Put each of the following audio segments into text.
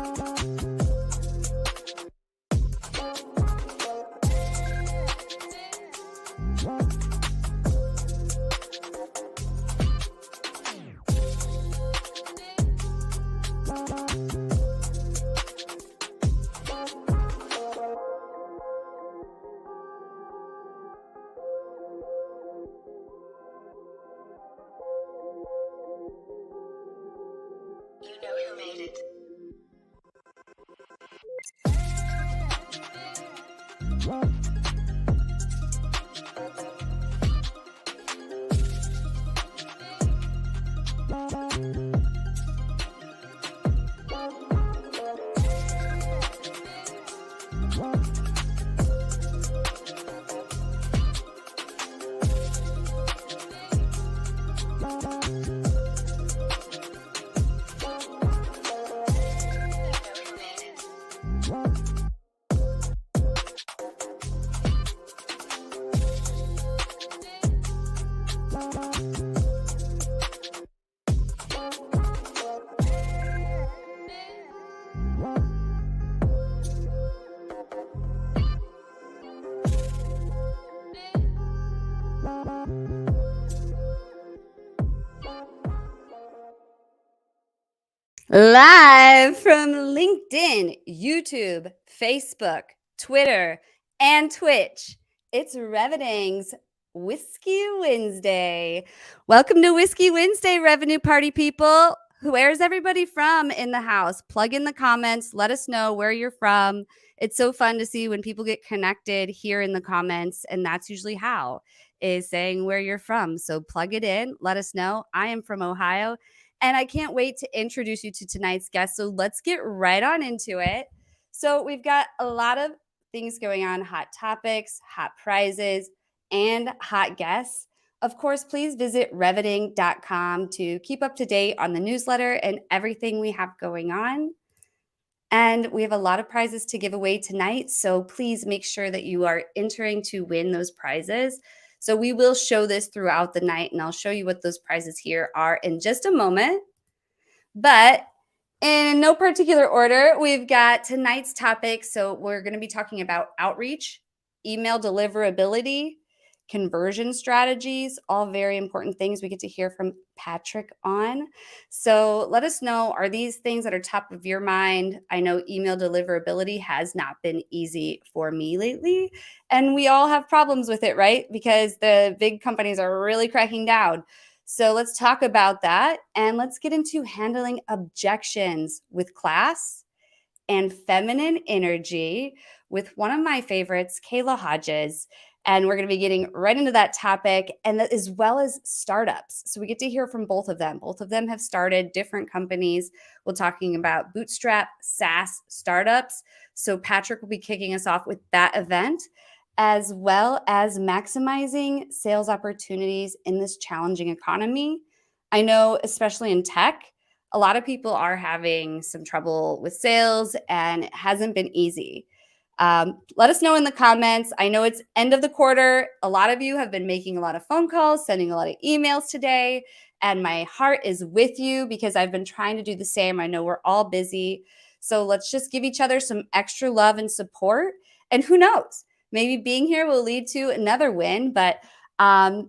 You know who made it. Live from LinkedIn, YouTube, Facebook, Twitter, and Twitch, it's Revening's Whiskey Wednesday. Welcome to Whiskey Wednesday, Revenue Party people. Where's everybody from in the house? Plug in the comments. Let us know where you're from. It's so fun to see when people get connected here in the comments, and that's usually how, is saying where you're from. So plug it in. Let us know. I am from Ohio. And I can't wait to introduce you to tonight's guest. So let's get right on into it. So we've got a lot of things going on, hot topics, hot prizes, and hot guests. Of course, please visit revening.com to keep up to date on the newsletter and everything we have going on. And we have a lot of prizes to give away tonight. So please make sure that you are entering to win those prizes. So we will show this throughout the night, and I'll show you what those prizes here are in just a moment. But in no particular order, we've got tonight's topic. So we're going to be talking about outreach, email deliverability, conversion strategies, all very important things we get to hear from Patrick on. So let us know, are these things that are top of your mind? I know email deliverability has not been easy for me lately, and we all have problems with it, right? Because the big companies are really cracking down. So let's talk about that, and let's get into handling objections with class and feminine energy with one of my favorites, Kayla Hodges. And we're going to be getting right into that topic, and that as well as startups. So we get to hear from both of them. Both of them have started different companies. We're talking about Bootstrap, SaaS startups. So Patrick will be kicking us off with that event, as well as maximizing sales opportunities in this challenging economy. I know, especially in tech, a lot of people are having some trouble with sales, and it hasn't been easy. Let us know in the comments. I know it's end of the quarter. A lot of you have been making a lot of phone calls, sending a lot of emails today, and my heart is with you because I've been trying to do the same. I know we're all busy. So let's just give each other some extra love and support. And who knows, maybe being here will lead to another win. But I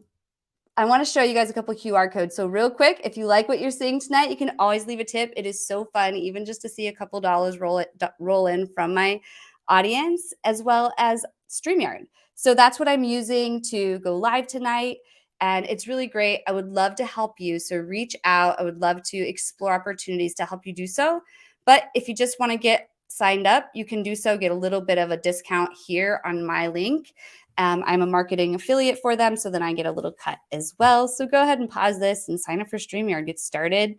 want to show you guys a couple of QR codes. So real quick, if you like what you're seeing tonight, you can always leave a tip. It is so fun, even just to see a couple dollars roll in from my audience, as well as StreamYard. So that's what I'm using to go live tonight. And it's really great. I would love to help you. So reach out. I would love to explore opportunities to help you do so. But if you just want to get signed up, you can do so, get a little bit of a discount here on my link. I'm a marketing affiliate for them, so then I get a little cut as well. So go ahead and pause this and sign up for StreamYard, get started.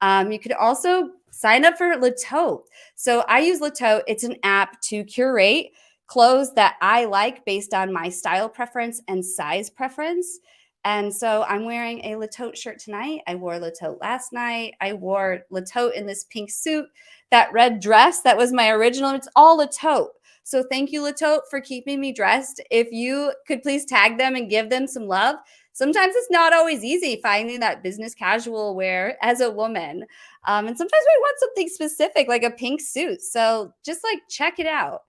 You could also sign up for Latote. So I use Latote. It's an app to curate clothes that I like based on my style preference and size preference. And so I'm wearing a Latote shirt tonight. I wore Latote last night. I wore Latote in this pink suit, that red dress. That was my original. It's all Latote. So thank you, Latote, for keeping me dressed. If you could please tag them and give them some love, sometimes it's not always easy finding that business casual wear as a woman. And sometimes we want something specific like a pink suit. So just like check it out.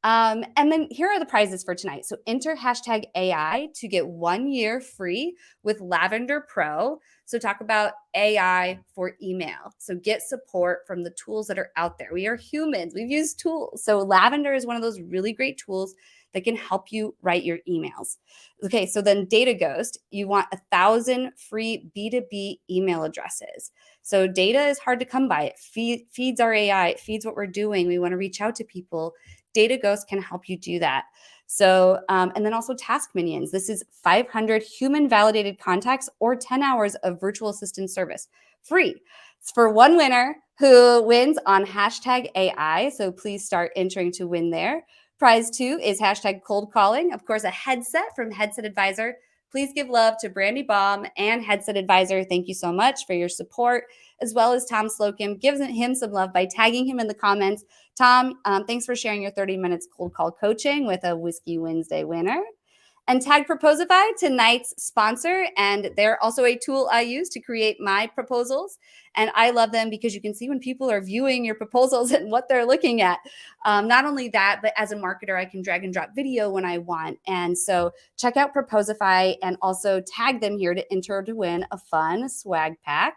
And then here are the prizes for tonight. So enter hashtag AI to get 1 year free with Lavender Pro. So talk about AI for email. So get support from the tools that are out there. We are humans. We've used tools. So Lavender is one of those really great tools that can help you write your emails. Okay, so then Data Ghost, you want 1,000 free B2B email addresses. So data is hard to come by. It feeds our AI. It feeds what we're doing. We want to reach out to people. Data Ghost can help you do that. So, and then also Task Minions. This is 500 human validated contacts or 10 hours of virtual assistant service free. It's for one winner who wins on hashtag AI. So please start entering to win there. Prize 2 is hashtag cold calling. Of course, a headset from Headset Advisor. Please give love to Brandy Baum and Headset Advisor. Thank you so much for your support, as well as Tom Slocum. Give him some love by tagging him in the comments. Tom, thanks for sharing your 30 minutes cold call coaching with a Whiskey Wednesday winner. And tag Proposify, tonight's sponsor. And they're also a tool I use to create my proposals. And I love them because you can see when people are viewing your proposals and what they're looking at. Not only that, but as a marketer, I can drag and drop video when I want. And so check out Proposify and also tag them here to enter to win a fun swag pack.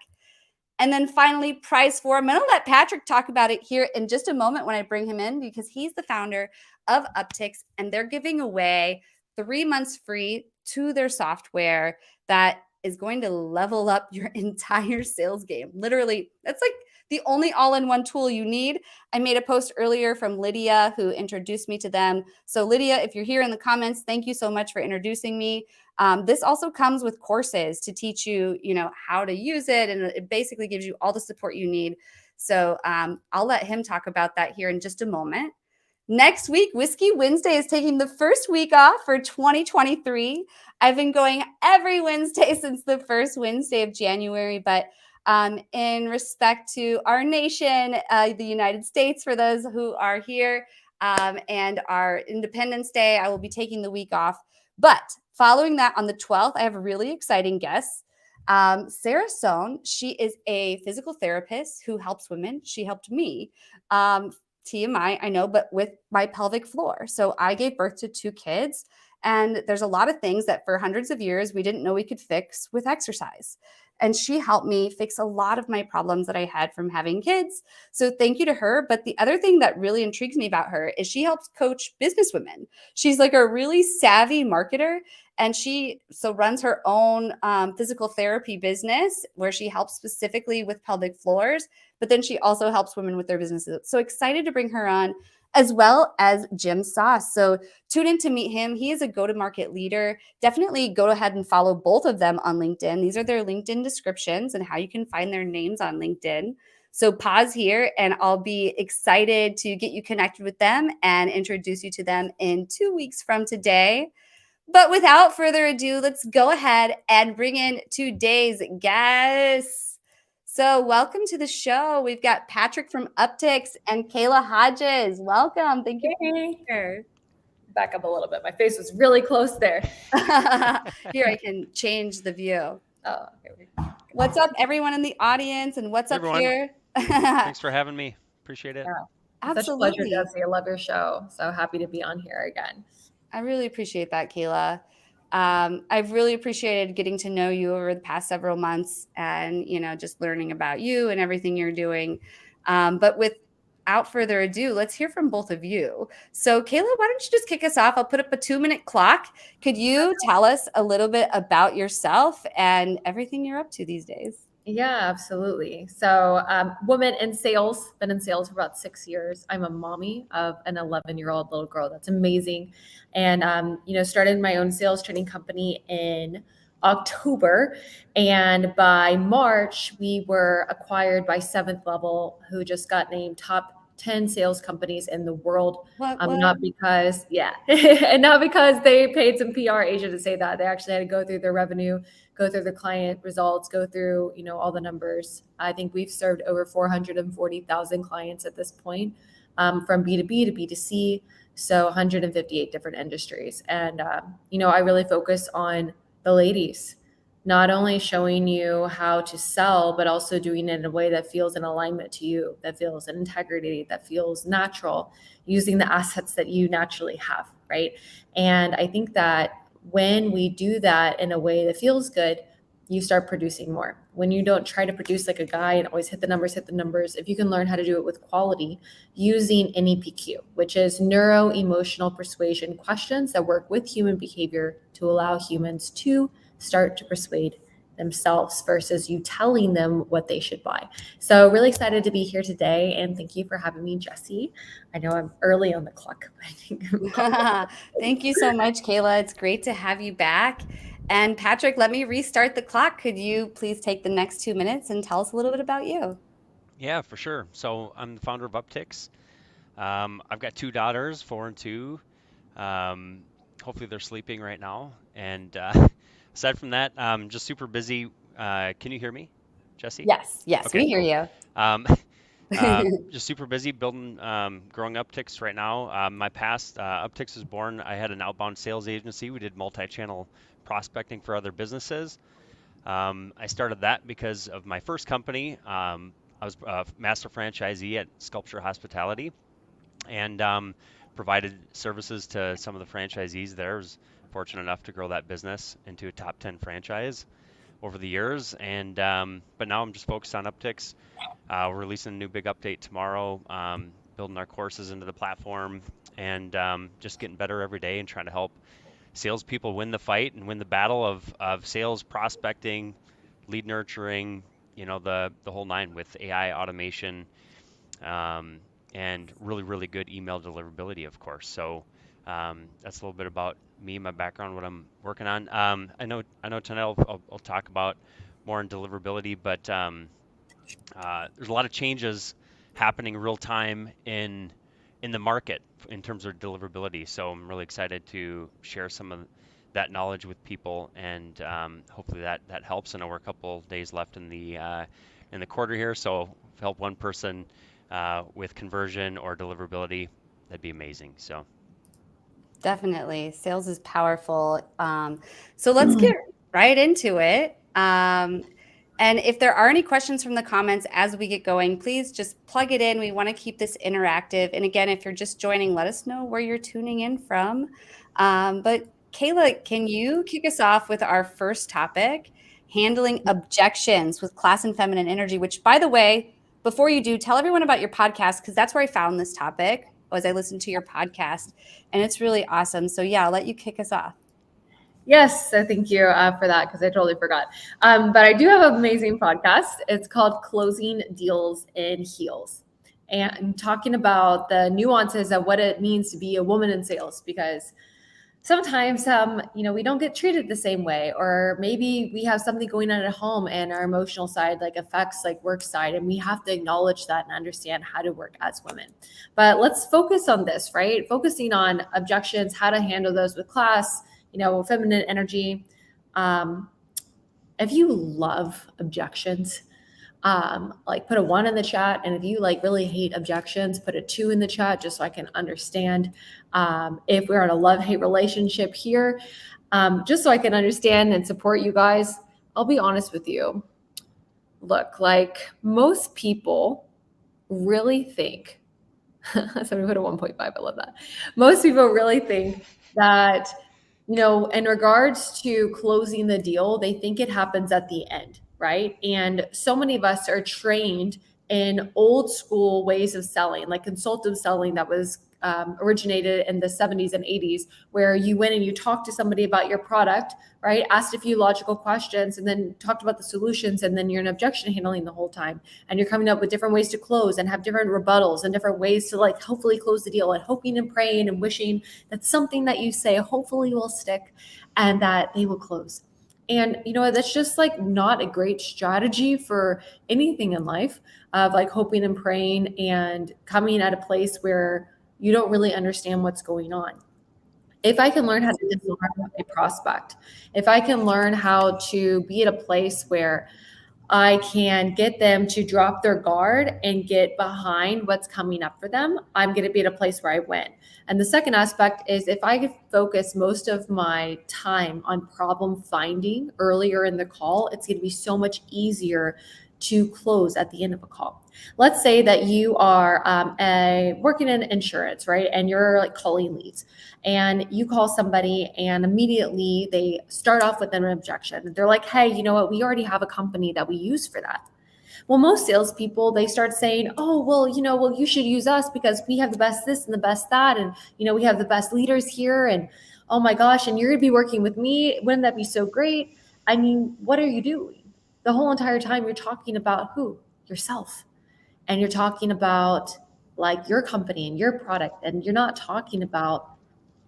And then finally, prize 4. I'm going to let Patrick talk about it here in just a moment when I bring him in, because he's the founder of Uptics, and they're giving away 3 months free to their software that is going to level up your entire sales game. Literally, that's like the only all-in-one tool you need. I made a post earlier from Lydia, who introduced me to them. So Lydia, if you're here in the comments, thank you so much for introducing me. This also comes with courses to teach you, how to use it. And it basically gives you all the support you need. So I'll let him talk about that here in just a moment. Next week, Whiskey Wednesday is taking the first week off for 2023. I've been going every Wednesday since the first Wednesday of January, but in respect to our nation, the United States, for those who are here, and our Independence Day, I will be taking the week off. But following that, on the 12th, I have a really exciting guest. Sarah Sohn, she is a physical therapist who helps women. She helped me. TMI, I know, but with my pelvic floor. So I gave birth to 2 kids, and there's a lot of things that for hundreds of years we didn't know we could fix with exercise. And she helped me fix a lot of my problems that I had from having kids. So thank you to her. But the other thing that really intrigues me about her is she helps coach business women. She's like a really savvy marketer, and she runs her own physical therapy business where she helps specifically with pelvic floors, but then she also helps women with their businesses. So excited to bring her on, as well as Jim Sauce. So tune in to meet him. He is a go-to-market leader. Definitely go ahead and follow both of them on LinkedIn. These are their LinkedIn descriptions and how you can find their names on LinkedIn. So pause here, and I'll be excited to get you connected with them and introduce you to them in 2 weeks from today. But without further ado, let's go ahead and bring in today's guests. So welcome to the show. We've got Patrick from Uptics and Kayla Hodges. Welcome. Thank you for being here. Back up a little bit. My face was really close there. Here, I can change the view. Oh, okay. What's up, everyone in the audience, and what's up here? Thanks for having me. Appreciate it. Yeah. Absolutely. Such a pleasure, Jesse. I love your show. So happy to be on here again. I really appreciate that, Kayla. I've really appreciated getting to know you over the past several months and, just learning about you and everything you're doing. But without further ado, let's hear from both of you. So Kayla, why don't you just kick us off? I'll put up a 2-minute clock. Could you tell us a little bit about yourself and everything you're up to these days? Yeah, absolutely. So woman in sales, been in sales for about 6 years. I'm a mommy of an 11-year-old little girl. That's amazing. And, started my own sales training company in October. And by March, we were acquired by 7th Level, who just got named top 10 sales companies in the world. What? Not because, and not because they paid some PR agent to say that. They actually had to go through their revenue, go through the client results, go through, all the numbers. I think we've served over 440,000 clients at this point, from B2B to B2C. So 158 different industries. And, I really focus on the ladies, not only showing you how to sell, but also doing it in a way that feels in alignment to you, that feels in integrity, that feels natural, using the assets that you naturally have, right? And I think that when we do that in a way that feels good, you start producing more. When you don't try to produce like a guy and always hit the numbers, if you can learn how to do it with quality using NEPQ, which is neuro emotional persuasion questions that work with human behavior to allow humans to start to persuade themselves versus you telling them what they should buy. So really excited to be here today, and thank you for having me, Jesse. I know I'm early on the clock, but I think Thank you so much, Kayla. It's great to have you back. And Patrick, let me restart the clock. Could you please take the next 2 minutes and tell us a little bit about you? Yeah, for sure. So I'm the founder of Uptics. I've got 2 daughters, 4 and 2. Hopefully they're sleeping right now. And aside from that, I'm just super busy. Can you hear me, Jesse? Yes, Okay, we hear cool. you. Just super busy building, growing Uptics right now. My past, Uptics was born. I had an outbound sales agency. We did multi-channel prospecting for other businesses. I started that because of my first company. I was a master franchisee at Sculpture Hospitality and provided services to some of the franchisees there. I was fortunate enough to grow that business into a top 10 franchise over the years. And but now I'm just focused on Uptics. We're releasing a new big update tomorrow, building our courses into the platform, and just getting better every day and trying to help salespeople win the fight and win the battle of sales, prospecting, lead nurturing, the whole nine with AI automation, and really, really good email deliverability, of course. So that's a little bit about me, my background, what I'm working on. I know tonight I'll talk about more on deliverability, but there's a lot of changes happening real time in the market in terms of deliverability. So I'm really excited to share some of that knowledge with people, and hopefully that helps. I know we're a couple days left in the quarter here, so if help one person with conversion or deliverability, that'd be amazing. So Definitely. Sales is powerful. So let's get right into it. And if there are any questions from the comments as we get going, please just plug it in. We want to keep this interactive. And again, if you're just joining, let us know where you're tuning in from. But Kayla, can you kick us off with our first topic, handling objections with class and feminine energy, which, by the way, before you do, tell everyone about your podcast, because that's where I found this topic as I listened to your podcast, and it's really awesome. So yeah, I'll let you kick us off. Yes, so thank you for that, because I totally forgot. But I do have an amazing podcast. It's called Closing Deals in Heels, and talking about the nuances of what it means to be a woman in sales, because sometimes, we don't get treated the same way, or maybe we have something going on at home and our emotional side affects work side, and we have to acknowledge that and understand how to work as women. But let's focus on this, right? Focusing on objections, how to handle those with class, feminine energy. If you love objections, put a 1 in the chat. And if you really hate objections, put a 2 in the chat, just so I can understand if we're in a love-hate relationship here, just so I can understand and support you guys. I'll be honest with you. Look, most people really think, somebody put a 1.5, I love that. Most people really think that, in regards to closing the deal, they think it happens at the end, right? And so many of us are trained in old school ways of selling, like consultative selling that was originated in the 70s and 80s, where you went and you talked to somebody about your product, right? Asked a few logical questions and then talked about the solutions, and then you're in objection handling the whole time. And you're coming up with different ways to close and have different rebuttals and different ways to hopefully close the deal, and hoping and praying and wishing that something that you say hopefully will stick and that they will close. And that's just not a great strategy for anything in life, of hoping and praying and coming at a place where you don't really understand what's going on. If I can learn how to disarm a prospect, if I can learn how to be at a place where I can get them to drop their guard and get behind what's coming up for them, I'm going to be at a place where I win. And the second aspect is if I could focus most of my time on problem finding earlier in the call, it's going to be so much easier to close at the end of a call. Let's say that you are working in insurance, right? And you're like calling leads and you call somebody and immediately they start off with an objection. They're like, hey, you know what? We already have a company that we use for that. Well, most salespeople, they start saying, oh, well, you should use us because we have the best this and the best that. And, we have the best leaders here. And oh my gosh, and you're going to be working with me. Wouldn't that be so great? I mean, what are you doing? The whole entire time you're talking about who? Yourself. And you're talking about like your company and your product. And you're not talking about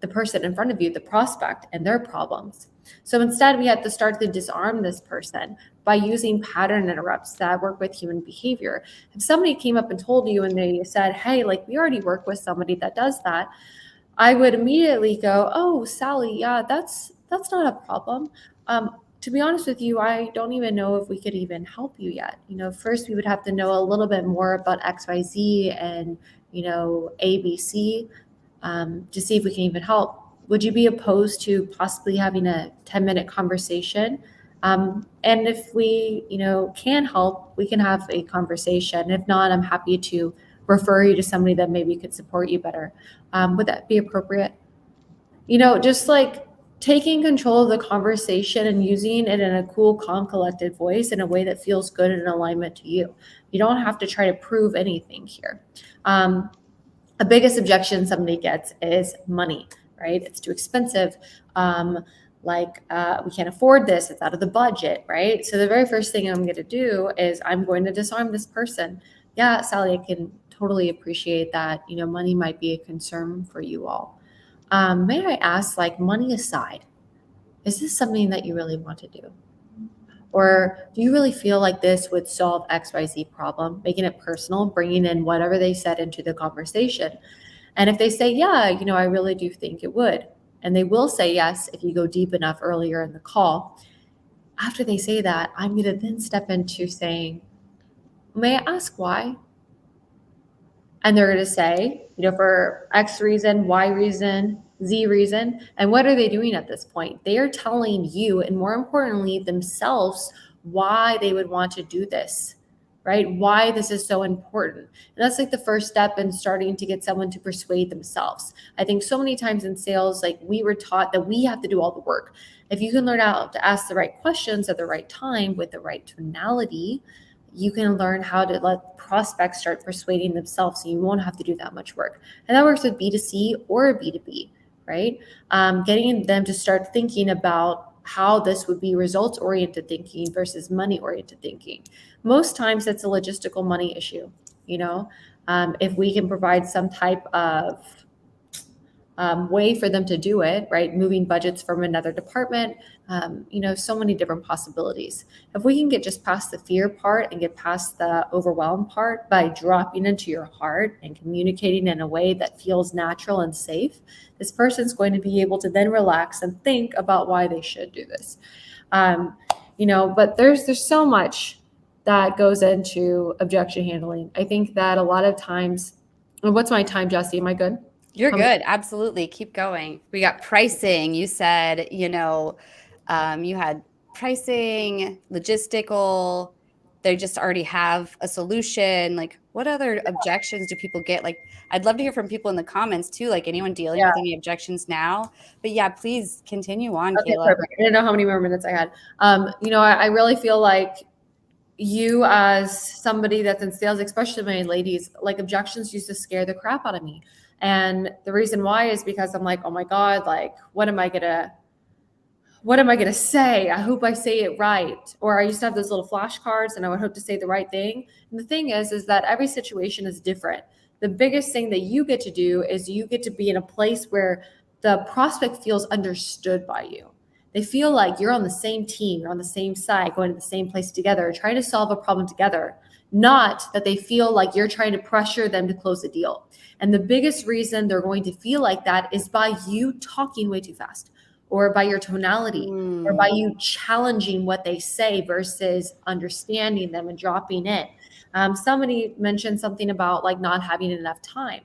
the person in front of you, the prospect and their problems. So instead, we have to start to disarm this person by using pattern interrupts that work with human behavior. If somebody came up and told you and they said, hey, like we already work with somebody that does that, I would immediately go, oh, Sally, yeah, that's not a problem. To be honest with you, I don't even know if we could even help you yet. First we would have to know a little bit more about XYZ and, ABC to see if we can even help. Would you be opposed to possibly having a 10-minute conversation? And if we, can help, we can have a conversation. If not, I'm happy to refer you to somebody that maybe could support you better. Would that be appropriate? Just like taking control of the conversation and using it in a cool, calm, collected voice in a way that feels good and in alignment to you. You don't have to try to prove anything here. The biggest objection somebody gets is money, right? It's too expensive. We can't afford this. It's out of the budget, right? So the very first thing I'm going to do is I'm going to disarm this person. Yeah, Sally, I can totally appreciate that. Money might be a concern for you all. May I ask, like, money aside, is this something that you really want to do? Or do you really feel like this would solve XYZ problem, making it personal, bringing in whatever they said into the conversation? And if they say, yeah, I really do think it would. And they will say yes if you go deep enough earlier in the call. After they say that, I'm going to then step into saying, may I ask why? And they're going to say, for X reason, Y reason, Z reason. And what are they doing at this point? They are telling you, and more importantly, themselves, why they would want to do this, right? Why this is so important. And that's like the first step in starting to get someone to persuade themselves. I think so many times in sales, like we were taught that we have to do all the work. If you can learn how to ask the right questions at the right time with the right tonality, you can learn how to let prospects start persuading themselves so you won't have to do that much work. And that works with B2C or B2B, right? Getting them to start thinking about how this would be results-oriented thinking versus money-oriented thinking. Most times it's a logistical money issue, if we can provide some type of way for them to do it, right? Moving budgets from another department, so many different possibilities. If we can get just past the fear part and get past the overwhelm part by dropping into your heart and communicating in a way that feels natural and safe, this person's going to be able to then relax and think about why they should do this. But there's so much that goes into objection handling. I think that a lot of times, what's my time, Jesse? Am I good? You're good. Absolutely. Keep going. We got pricing. You said, you had pricing, logistical. They just already have a solution. Like, what other objections do people get? Like, I'd love to hear from people in the comments too. Like, anyone dealing with any objections now? But yeah, please continue on, okay, Kayla. Perfect. I didn't know how many more minutes I had. I really feel like you as somebody that's in sales, especially my ladies, like objections used to scare the crap out of me. And the reason why is because I'm like, oh my God, like, what am I gonna say? I hope I say it right. Or I used to have those little flashcards and I would hope to say the right thing. And the thing is that every situation is different. The biggest thing that you get to do is you get to be in a place where the prospect feels understood by you. They feel like you're on the same team, you're on the same side, going to the same place together, trying to solve a problem together. Not that they feel like you're trying to pressure them to close a deal. And the biggest reason they're going to feel like that is by you talking way too fast, or by your tonality, or by Mm. you challenging what they say versus understanding them and dropping it. Somebody mentioned something about like not having enough time.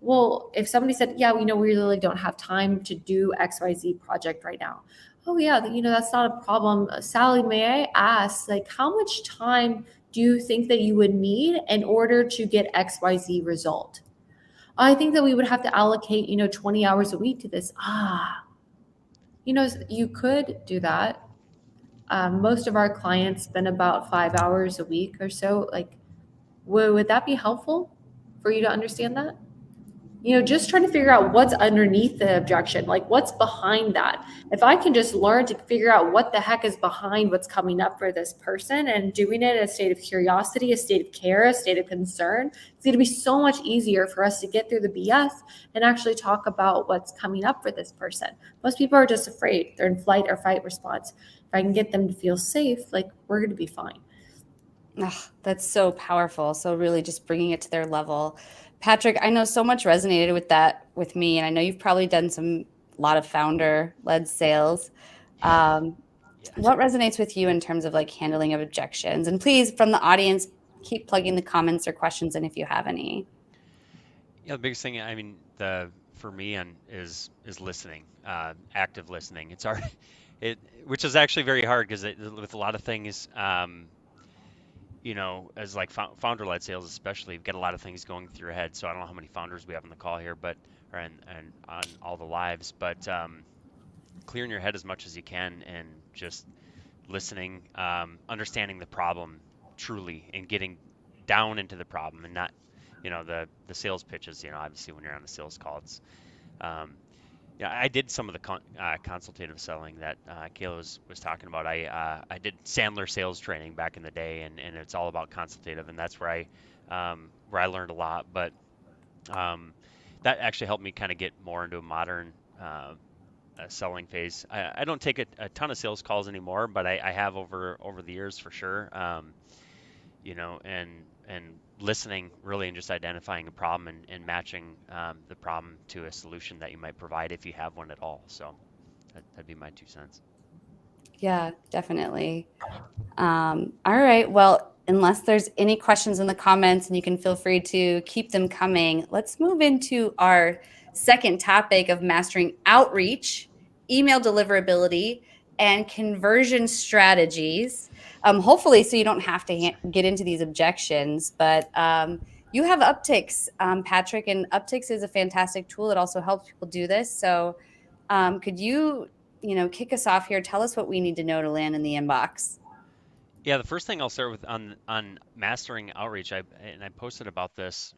Well, if somebody said, yeah, we really don't have time to do XYZ project right now. Oh yeah, that's not a problem. Sally, may I ask, like, how much time do you think that you would need in order to get XYZ result? I think that we would have to allocate, 20 hours a week to this. You could do that. Most of our clients spend about 5 hours a week or so. Like, would that be helpful for you to understand that? Just trying to figure out what's underneath the objection, like what's behind that. If I can just learn to figure out what the heck is behind what's coming up for this person and doing it in a state of curiosity, a state of care, a state of concern, it's going to be so much easier for us to get through the BS and actually talk about what's coming up for this person. Most people are just afraid. They're in flight or fight response. If I can get them to feel safe, like, we're going to be fine. That's so powerful. So really just bringing it to their level. Patrick, I know so much resonated with that with me, and I know you've probably done a lot of founder-led sales. Yeah. What resonates with you in terms of like handling of objections? And please, from the audience, keep plugging the comments or questions in if you have any. Yeah, the biggest thing, I mean, the for me and is listening, active listening. It's hard, which is actually very hard because with a lot of things, as like founder-led sales, especially, you've got a lot of things going through your head. So I don't know how many founders we have on the call here, but or and on all the lives, but clearing your head as much as you can and just listening, understanding the problem truly, and getting down into the problem, and not, the sales pitches. Obviously when you're on the sales call, it's um, yeah, I did some of the consultative selling that Kayla was talking about. I did Sandler sales training back in the day, and it's all about consultative, and that's where I learned a lot. But um, that actually helped me kind of get more into a modern selling phase. I don't take a ton of sales calls anymore, but I have over the years for sure. And listening really, and just identifying a problem, and matching the problem to a solution that you might provide if you have one at all. So that'd be my 2 cents. Yeah, definitely. All right. Well, unless there's any questions in the comments, and you can feel free to keep them coming, let's move into our second topic of mastering outreach, email deliverability, and conversion strategies. Hopefully, so you don't have to get into these objections, but you have Uptics, Patrick, and Uptics is a fantastic tool. It also helps people do this. So could you kick us off here? Tell us what we need to know to land in the inbox. Yeah, the first thing I'll start with on mastering outreach, I posted about this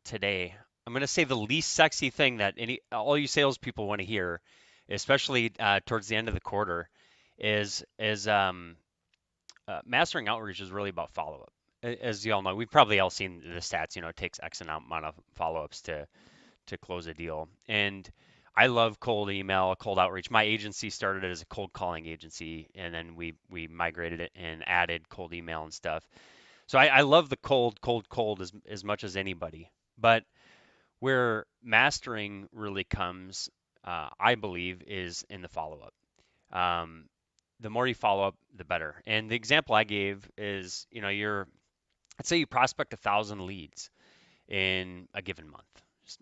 today. I'm going to say the least sexy thing that all you salespeople want to hear, especially towards the end of the quarter, is mastering outreach is really about follow-up. As you all know, we've probably all seen the stats. It takes X amount of follow-ups to close a deal. And I love cold email, cold outreach. My agency started as a cold calling agency, and then we migrated it and added cold email and stuff. So I love the cold as much as anybody. But where mastering really comes, I believe, is in the follow-up. Um, the more you follow up, the better. And the example I gave is, let's say you prospect 1,000 leads in a given month. Just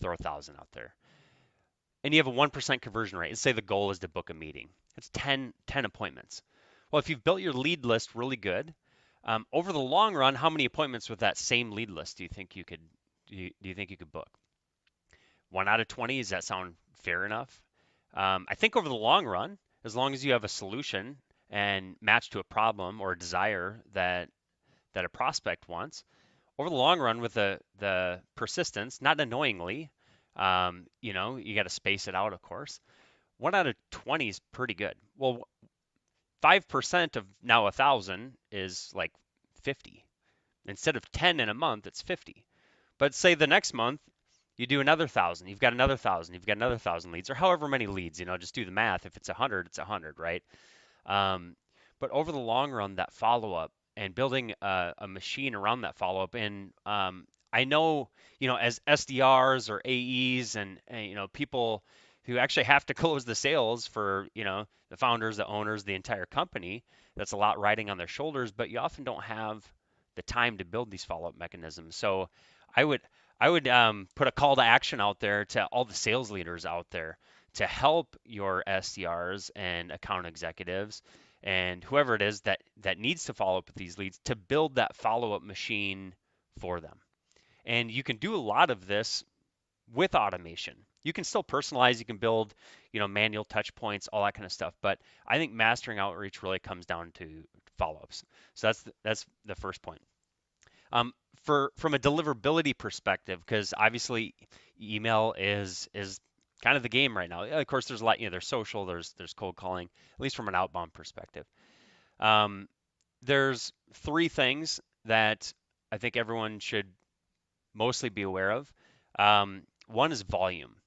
throw 1,000 out there, and you have a 1% conversion rate. Let's say the goal is to book a meeting. It's 10 appointments. Well, if you've built your lead list really good, over the long run, how many appointments with that same lead list do you think you could book? 1 out of 20. Does that sound fair enough? I think over the long run, as long as you have a solution and match to a problem or a desire that a prospect wants, over the long run, with the persistence, not annoyingly, you got to space it out, of course. 1 out of 20 is pretty good. Well, 5% of now 1,000 is like 50. Instead of 10 in a month, it's 50. But say the next month you do another 1,000, you've got another 1,000, you've got another 1,000 leads, or however many leads. Just do the math. If it's 100, it's 100, right? But over the long run, that follow-up and building a machine around that follow-up, and I know, as SDRs or AEs and people who actually have to close the sales for, the founders, the owners, the entire company. That's a lot riding on their shoulders, but you often don't have the time to build these follow-up mechanisms. So I would put a call to action out there to all the sales leaders out there to help your SDRs and account executives and whoever it is that needs to follow up with these leads to build that follow-up machine for them. And you can do a lot of this with automation. You can still personalize, you can build, manual touch points, all that kind of stuff. But I think mastering outreach really comes down to follow-ups. So that's the first point. From a deliverability perspective, because obviously email is kind of the game right now. Of course, there's a lot, there's social, there's cold calling, at least from an outbound perspective. There's three things that I think everyone should mostly be aware of. One is volume.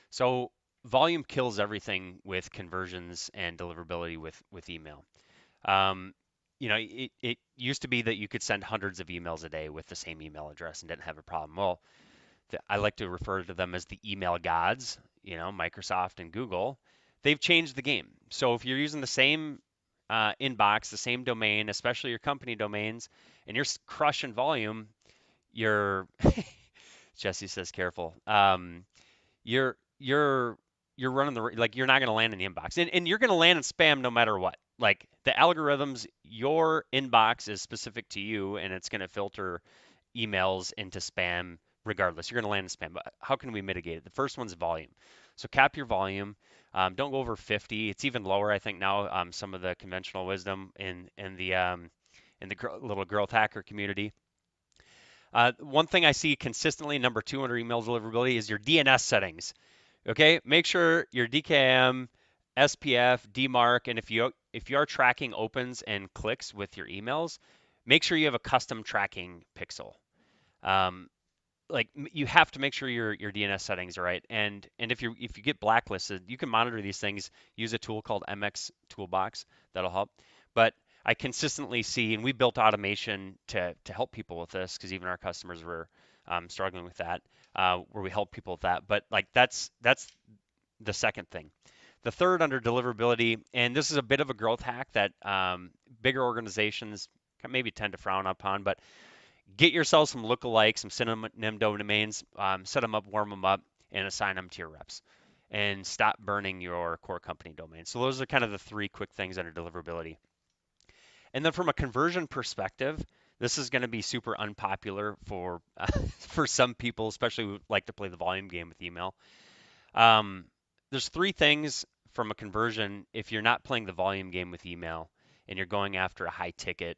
So volume kills everything with conversions and deliverability with email. It used to be that you could send hundreds of emails a day with the same email address and didn't have a problem. Well, I like to refer to them as the email gods, Microsoft and Google. They've changed the game. So if you're using the same inbox, the same domain, especially your company domains, and you're crushing volume, you're Jesse says careful. You're running you're not going to land in the inbox, and you're going to land in spam no matter what. Like the algorithms, your inbox is specific to you, and it's going to filter emails into spam regardless. You're going to land in spam. But how can we mitigate it? The first one's volume. So cap your volume. Don't go over 50. It's even lower, I think now. Some of the conventional wisdom in the little growth hacker community. One thing I see consistently, number two under email deliverability, is your DNS settings. Okay, make sure your DKIM, SPF, DMARC, and if you are tracking opens and clicks with your emails, make sure you have a custom tracking pixel. You have to make sure your DNS settings are right. And if you get blacklisted, you can monitor these things. Use a tool called MX Toolbox that'll help. But I consistently see, and we built automation to help people with this because even our customers were struggling with that, where we help people with that. But that's the second thing. The third under deliverability, and this is a bit of a growth hack that bigger organizations maybe tend to frown upon, but get yourself some lookalikes, some synonym domains, set them up, warm them up, and assign them to your reps. And stop burning your core company domain. So those are kind of the three quick things under deliverability. And then from a conversion perspective, this is going to be super unpopular for some people, especially who like to play the volume game with email. There's three things from a conversion if you're not playing the volume game with email and you're going after a high ticket.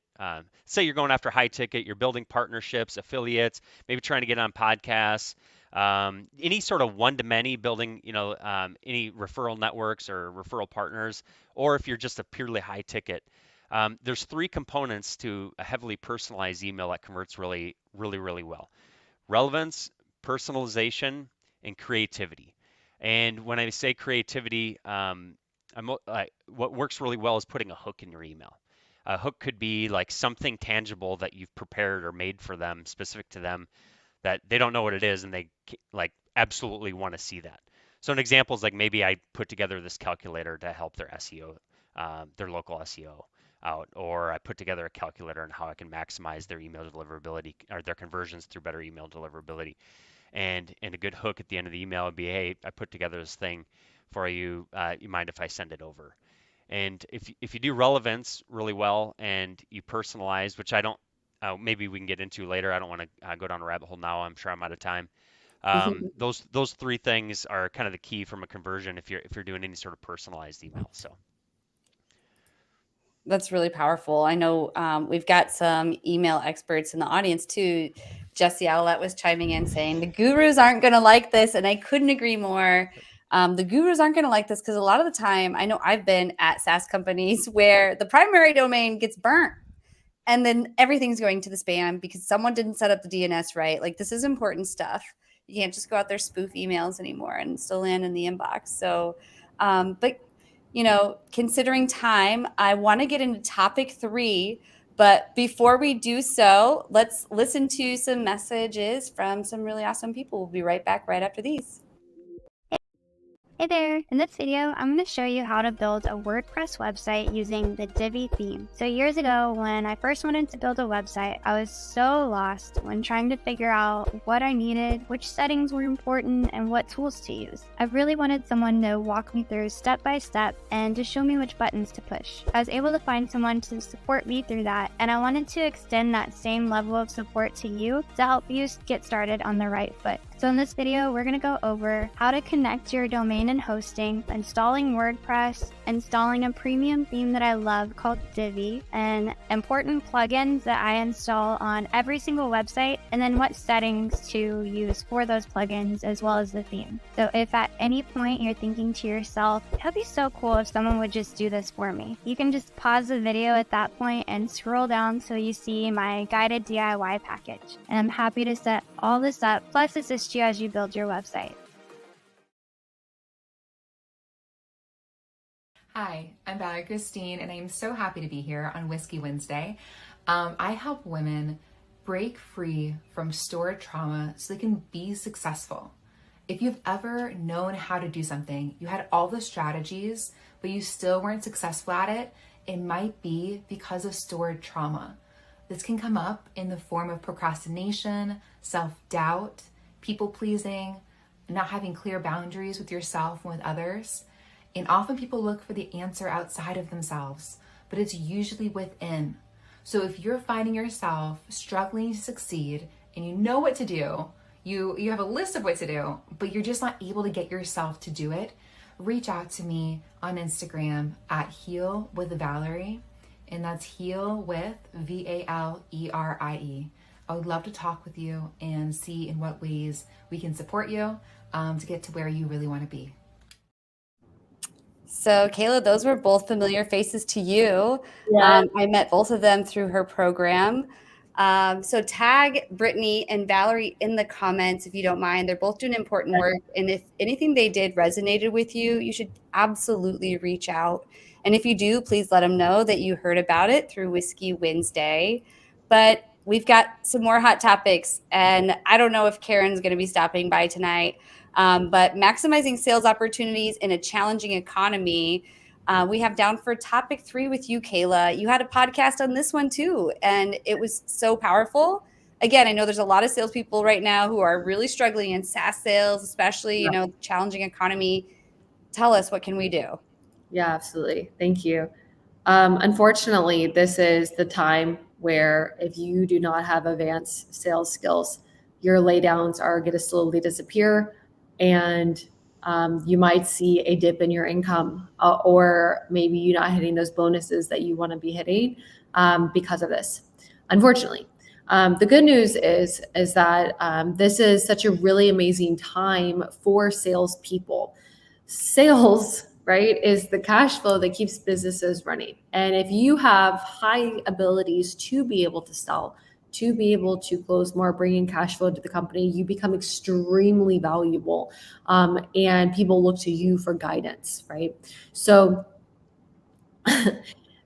Say you're going after high ticket, you're building partnerships, affiliates, maybe trying to get on podcasts, any sort of one-to-many building, any referral networks or referral partners, or if you're just a purely high ticket. There's three components to a heavily personalized email that converts really, really, really well. Relevance, personalization, and creativity. And when I say creativity, what works really well is putting a hook in your email. A hook could be like something tangible that you've prepared or made for them, specific to them, that they don't know what it is and they absolutely want to see that. So an example is maybe I put together this calculator to help their SEO, their local SEO out, or I put together a calculator on how I can maximize their email deliverability or their conversions through better email deliverability. And a good hook at the end of the email would be, hey, I put together this thing for you. You mind if I send it over? And if you do relevance really well and you personalize, which I don't, maybe we can get into later. I don't want to go down a rabbit hole now. I'm sure I'm out of time. Those three things are kind of the key from a conversion if you're doing any sort of personalized email. So. That's really powerful. I know we've got some email experts in the audience too. Jesse Owlett was chiming in saying the gurus aren't going to like this, and I couldn't agree more. The gurus aren't going to like this because a lot of the time, I know I've been at SaaS companies where the primary domain gets burnt, and then everything's going to the spam because someone didn't set up the DNS right. This is important stuff. You can't just go out there spoof emails anymore and still land in the inbox. So, but considering time, I want to get into topic 3. But before we do so, let's listen to some messages from some really awesome people. We'll be right back right after these. Hey there! In this video, I'm going to show you how to build a WordPress website using the Divi theme. So years ago, when I first wanted to build a website, I was so lost when trying to figure out what I needed, which settings were important, and what tools to use. I really wanted someone to walk me through step by step and to show me which buttons to push. I was able to find someone to support me through that, and I wanted to extend that same level of support to you to help you get started on the right foot. So in this video, we're going to go over how to connect your domain and hosting, installing WordPress, installing a premium theme that I love called Divi, and important plugins that I install on every single website, and then what settings to use for those plugins as well as the theme. So if at any point you're thinking to yourself, it'd be so cool if someone would just do this for me, you can just pause the video at that point and scroll down so you see my guided DIY package. And I'm happy to set all this up, plus assist you as you build your website. Hi, I'm Valerie Christine, and I am so happy to be here on Whiskey Wednesday. I help women break free from stored trauma so they can be successful. If you've ever known how to do something, you had all the strategies, but you still weren't successful at it, it might be because of stored trauma. This can come up in the form of procrastination, self-doubt, people-pleasing, not having clear boundaries with yourself and with others. And often people look for the answer outside of themselves, but it's usually within. So if you're finding yourself struggling to succeed and you know what to do, you have a list of what to do, but you're just not able to get yourself to do it, reach out to me on Instagram at Heal with Valerie, and that's Heal with Valerie. I would love to talk with you and see in what ways we can support you to get to where you really want to be. So Kayla, those were both familiar faces to you. Yeah. I met both of them through her program. So tag Brittany and Valerie in the comments if you don't mind. They're both doing important work. And if anything they did resonated with you, you should absolutely reach out. And if you do, please let them know that you heard about it through Whiskey Wednesday. But we've got some more hot topics. And I don't know if Karen's going to be stopping by tonight. But maximizing sales opportunities in a challenging economy, we have down for topic 3 with you, Kayla. You had a podcast on this one too, and it was so powerful. Again, I know there's a lot of salespeople right now who are really struggling in SaaS sales, especially, challenging economy. Tell us, what can we do? Yeah, absolutely. Thank you. Unfortunately, this is the time where if you do not have advanced sales skills, your laydowns are going to slowly disappear, and you might see a dip in your income, or maybe you're not hitting those bonuses that you want to be hitting because of this. Unfortunately, the good news is that this is such a really amazing time for salespeople. Sales, right, is the cash flow that keeps businesses running. And if you have high abilities to be able to sell, to be able to close more, bring in cash flow to the company, you become extremely valuable. And people look to you for guidance, right? So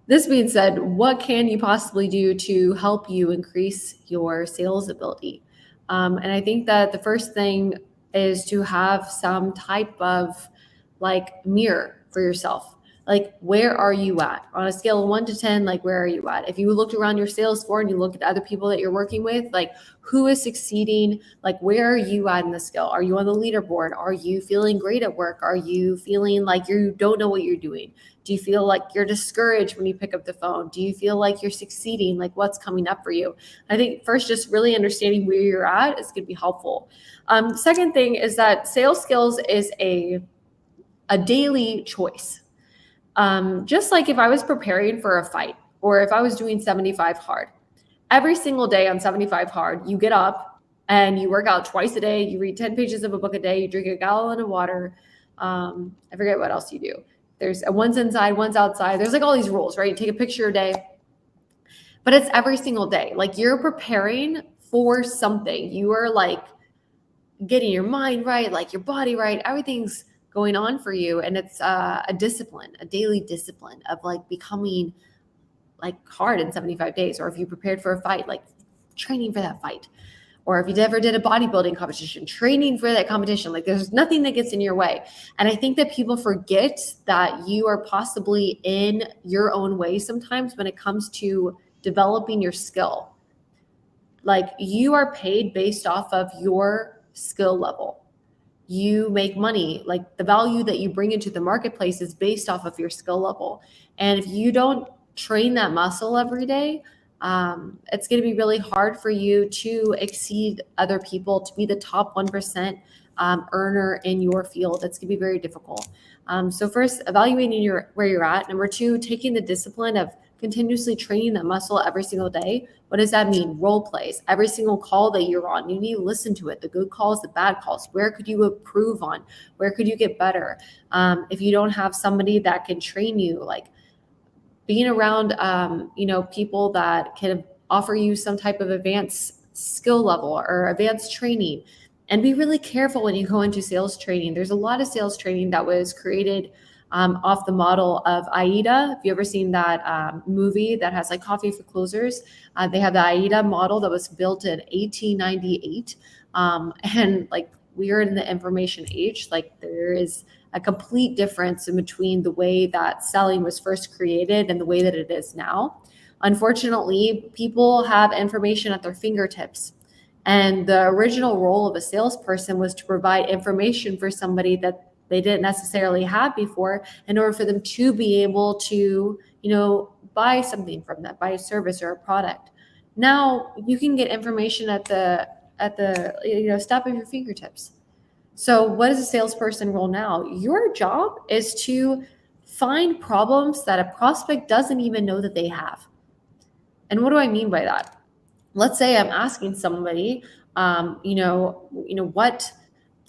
this being said, what can you possibly do to help you increase your sales ability? And I think that the first thing is to have some type of mirror for yourself. Like, where are you at on a scale of 1 to 10? Like, where are you at? If you look around your sales floor and you look at other people that you're working with, like, who is succeeding? Like, where are you at in the scale? Are you on the leaderboard? Are you feeling great at work? Are you feeling like you don't know what you're doing? Do you feel like you're discouraged when you pick up the phone? Do you feel like you're succeeding? Like, what's coming up for you? I think first, just really understanding where you're at is going to be helpful. Second thing is that sales skills is a daily choice. Just like if I was preparing for a fight, or if I was doing 75 hard, every single day on 75 hard, you get up and you work out twice a day. You read 10 pages of a book a day. You drink a gallon of water. I forget what else you do. There's one's inside, one's outside. There's like all these rules, right? You take a picture a day, but it's every single day. Like, you're preparing for something. You are like getting your mind right, like your body right. Everything's going on for you. And it's a discipline, a daily discipline of like becoming like hard in 75 days. Or if you prepared for a fight, like training for that fight. or if you ever did a bodybuilding competition, training for that competition, like there's nothing that gets in your way. And I think that people forget that you are possibly in your own way sometimes when it comes to developing your skill. Like you are paid based off of your skill level. You make money, like the value that you bring into the marketplace is based off of your skill level. And if you don't train that muscle every day, it's going to be really hard for you to exceed other people, to be the top 1% earner in your field. It's going to be very difficult. So first, evaluating where you're at. Number two, taking the discipline of continuously training that muscle every single day. What does that mean? Role plays. Every single call that you're on, you need to listen to it. The good calls, the bad calls. Where could you improve on? Where could you get better? If you don't have somebody that can train you, like being around, people that can offer you some type of advanced skill level or advanced training. And be really careful when you go into sales training. There's a lot of sales training that was created off the model of AIDA. Have you ever seen that movie that has like Coffee for Closers? They have the AIDA model that was built in 1898. And like we are in the information age, like there is a complete difference in between the way that selling was first created and the way that it is now. Unfortunately, people have information at their fingertips. And the original role of a salesperson was to provide information for somebody that they didn't necessarily have before in order for them to be able to, buy something from them, buy a service or a product. Now you can get information at the step of your fingertips. So what is a salesperson role now? Your job is to find problems that a prospect doesn't even know that they have. And what do I mean by that? Let's say I'm asking somebody, what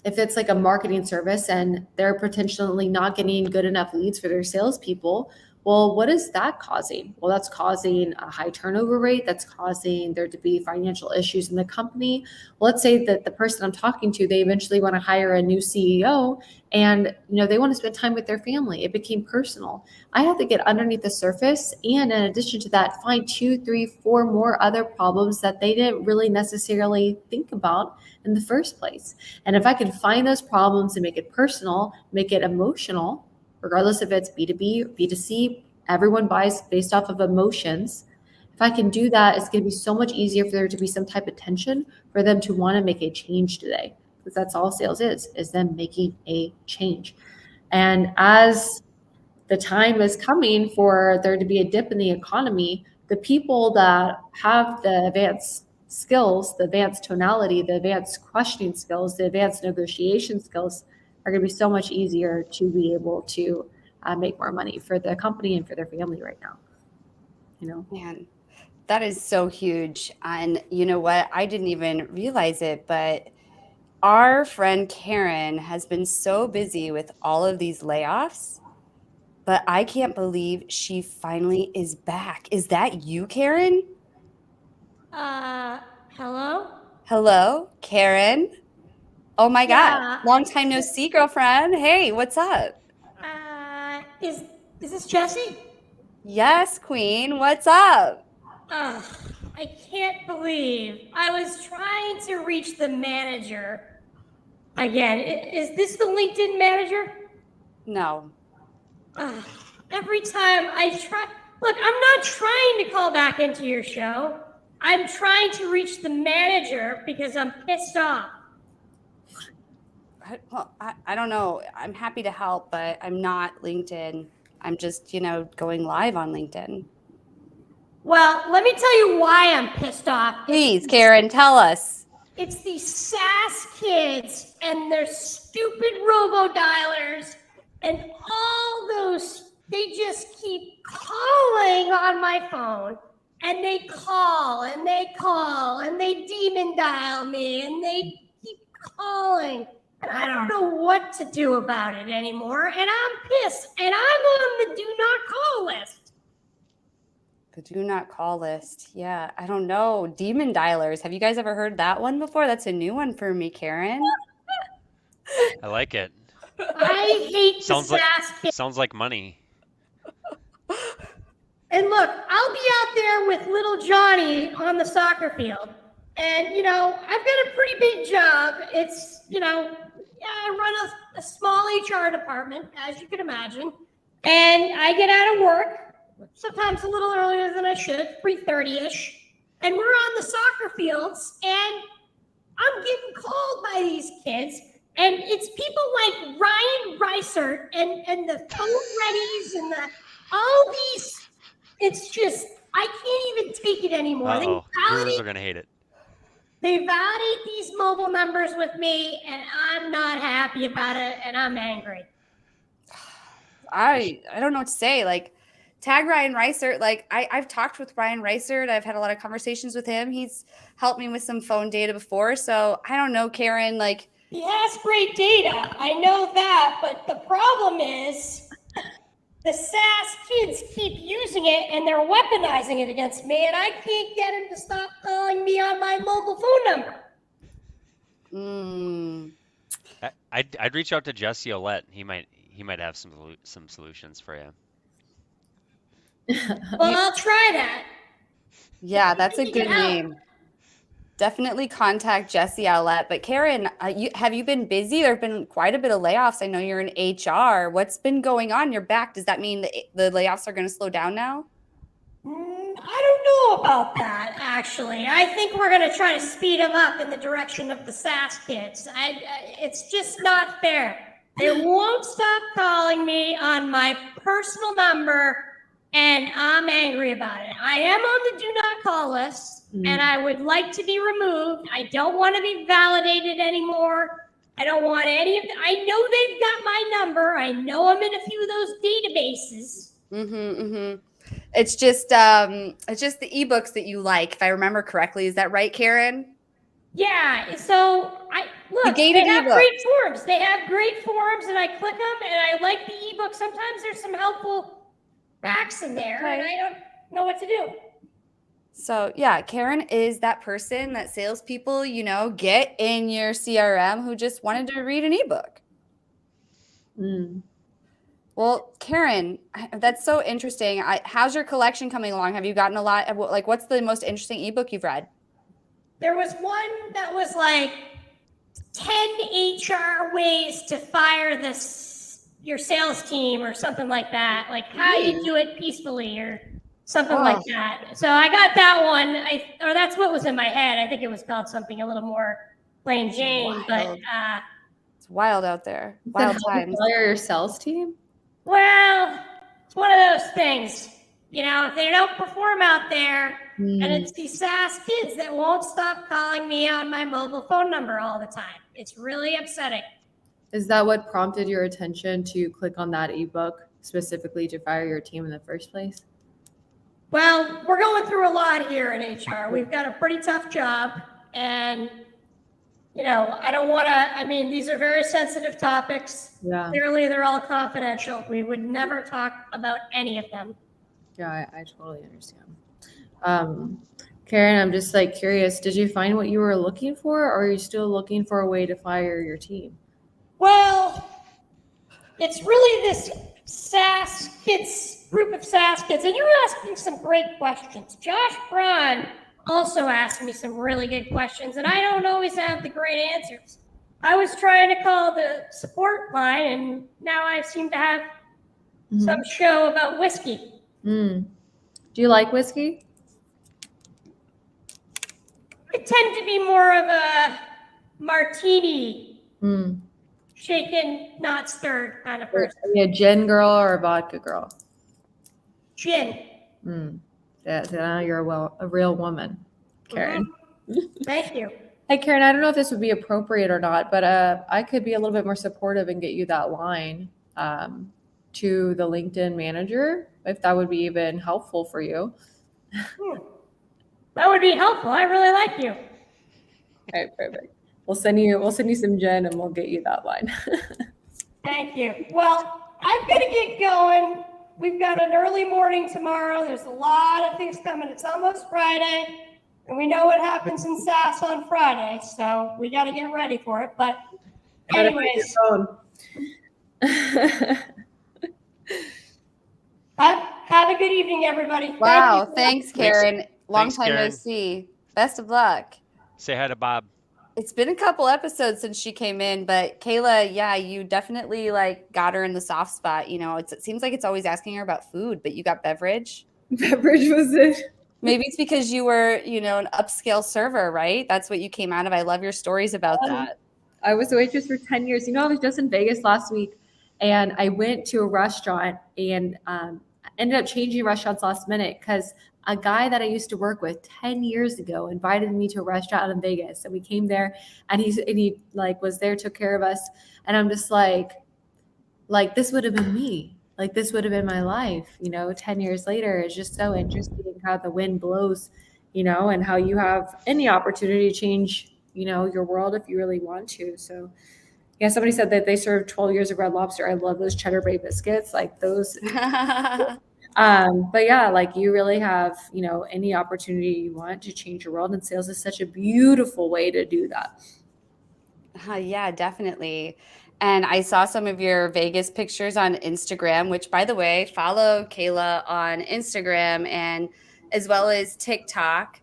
if it's like a marketing service and they're potentially not getting good enough leads for their salespeople. Well, what is that causing? Well, that's causing a high turnover rate. That's causing there to be financial issues in the company. Well, let's say that the person I'm talking to, they eventually want to hire a new CEO and, they want to spend time with their family. It became personal. I have to get underneath the surface. And in addition to that, find 2, 3, 4 more other problems that they didn't really necessarily think about in the first place. And if I can find those problems and make it personal, make it emotional, regardless if it's B2B or B2C, everyone buys based off of emotions. If I can do that, it's going to be so much easier for there to be some type of tension for them to want to make a change today. Because that's all sales is them making a change. And as the time is coming for there to be a dip in the economy, the people that have the advanced skills, the advanced tonality, the advanced questioning skills, the advanced negotiation skills are going to be so much easier to be able to make more money for the company and for their family right now. Man, that is so huge. And you know what? I didn't even realize it, but our friend Karen has been so busy with all of these layoffs, but I can't believe she finally is back. Is that you, Karen? Hello? Hello, Karen? Oh my Yeah. God. Long time no see, girlfriend. Hey, what's up? Is this Jessie? Yes, Queen. What's up? I can't believe I was trying to reach the manager. Again, is this the LinkedIn manager? No. Every time I try, look, I'm not trying to call back into your show. I'm trying to reach the manager because I'm pissed off. I don't know. I'm happy to help, but I'm not LinkedIn. I'm just, going live on LinkedIn. Well, let me tell you why I'm pissed off. Please, Karen, tell us. It's these SaaS kids and their stupid robo-dialers and all those, they just keep calling on my phone. And they call and they call and they demon dial me and they keep calling. And I don't know what to do about it anymore. And I'm pissed. And I'm on the do not call list. The do not call list. Yeah, I don't know. Demon dialers. Have you guys ever heard that one before? That's a new one for me, Karen. I like it. I hate the SaaS kids. Sounds like money. And look, I'll be out there with little Johnny on the soccer field. And, I've got a pretty big job. It's, I run a small HR department, as you can imagine. And I get out of work, sometimes a little earlier than I should, 3:30-ish. And we're on the soccer fields, and I'm getting called by these kids. And it's people like Ryan Reisert and the Phone Readies and all these. It's just, I can't even take it anymore. Uh-oh. Viewers are going to hate it. They validate these mobile numbers with me, and I'm not happy about it, and I'm angry. I don't know what to say. Like, tag Ryan Reisert. Like, I've talked with Ryan Reisert. I've had a lot of conversations with him. He's helped me with some phone data before. So I don't know, Karen, like, He has great data. I know that, but the problem is the SaaS kids keep using it and they're weaponizing it against me, and I can't get him to stop calling me on my mobile phone number. I'd reach out to Jesse Olette. He might have some solutions for you. Well, I'll try that. yeah, that's a Need good help. name. Definitely contact Jesse Owlett. But Karen, have you been busy? There have been quite a bit of layoffs. I know you're in HR. What's been going on? You're back. Does that mean the layoffs are going to slow down now? I don't know about that, actually. I think we're going to try to speed them up in the direction of the SaaS kids. It's just not fair. They won't stop calling me on my personal number, and I'm angry about it. I am on the do not call list, and I would like to be removed. I don't want to be validated anymore. I don't want any of I know they've got my number. I know I'm in a few of those databases. It's just the ebooks that you like, if I remember correctly. Is that right, Karen? Yeah. So they have great forums. They have great forums, and I click them, and I like the ebook. Sometimes there's some helpful facts in there, and I don't know what to do. So yeah, Karen is that person that salespeople, get in your CRM who just wanted to read an ebook. Well, Karen, that's so interesting. How's your collection coming along? Have you gotten a lot? What's the most interesting ebook you've read? There was one that was like 10 HR ways to fire your sales team or something like that. Like how you do it peacefully or something like that. So I got that one. Or that's what was in my head. I think it was called something a little more plain Jane. But it's wild out there. Wild times. Fire your sales team? Well, it's one of those things. If they don't perform out there, and it's these SaaS kids that won't stop calling me on my mobile phone number all the time. It's really upsetting. Is that what prompted your attention to click on that ebook specifically to fire your team in the first place? Well, we're going through a lot here in HR. We've got a pretty tough job, and I don't want to, these are very sensitive topics. Yeah. Clearly, they're all confidential. We would never talk about any of them. Yeah, I totally understand. Karen, I'm just curious, did you find what you were looking for, or are you still looking for a way to fire your team? Well, it's really this SaaS kids, group of SaaS kids, and you're asking some great questions. Josh Braun also asked me some really good questions, and I don't always have the great answers. I was trying to call the support line, and now I seem to have some show about whiskey. Do you like whiskey? I tend to be more of a martini, shaken, not stirred kind of person. Are you a gin girl or a vodka girl? Gin. Yeah, so now you're a real woman, Karen. Thank you. Hey, Karen, I don't know if this would be appropriate or not, but I could be a little bit more supportive and get you that line to the LinkedIn manager, if that would be even helpful for you. That would be helpful. I really like you. All right, perfect. We'll send you some gin and we'll get you that line. Thank you. Well, I'm going to get going. We've got an early morning tomorrow. There's a lot of things coming. It's almost Friday, and we know what happens in SaaS on Friday, so we got to get ready for it. But anyways, have a good evening, everybody. Wow, thanks, Karen. Long Thanks, time no Karen. see. Best of luck. Say hi to Bob. It's been a couple episodes since she came in, but Kayla, yeah, you definitely like got her in the soft spot. It seems like it's always asking her about food, but you got beverage. Beverage was it? Maybe it's because you were, an upscale server, right? That's what you came out of. I love your stories about that. I was a waitress for 10 years. I was just in Vegas last week and I went to a restaurant and ended up changing restaurants last minute because a guy that I used to work with 10 years ago invited me to a restaurant in Vegas. And we came there and he like was there, took care of us. And I'm just like this would have been me. Like this would have been my life, 10 years later. It's just so interesting how the wind blows, and how you have any opportunity to change, your world if you really want to. So yeah, somebody said that they served 12 years of Red Lobster. I love those Cheddar Bay biscuits, like those. But yeah, like you really have, any opportunity you want to change your world, and sales is such a beautiful way to do that. Yeah, definitely. And I saw some of your Vegas pictures on Instagram, which, by the way, follow Kayla on Instagram and as well as TikTok.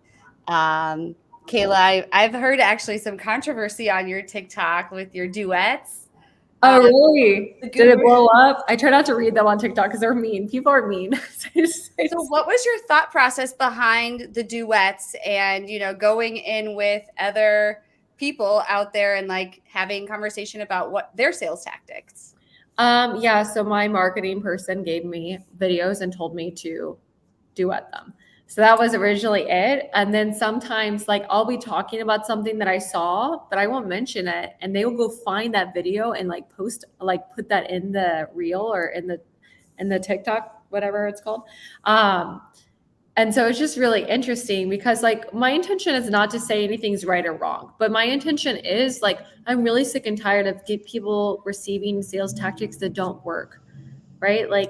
Kayla, I've heard actually some controversy on your TikTok with your duets. Oh, really? Did it blow up? I try not to read them on TikTok because they're mean. People are mean. So what was your thought process behind the duets and, going in with other people out there and like having conversation about what their sales tactics? Yeah. So my marketing person gave me videos and told me to duet them. So that was originally it. And then sometimes like I'll be talking about something that I saw, but I won't mention it. And they will go find that video and like post, like put that in the reel or in the TikTok, whatever it's called. And so it's just really interesting because like my intention is not to say anything's right or wrong, but my intention is like, I'm really sick and tired of people receiving sales tactics that don't work, right? I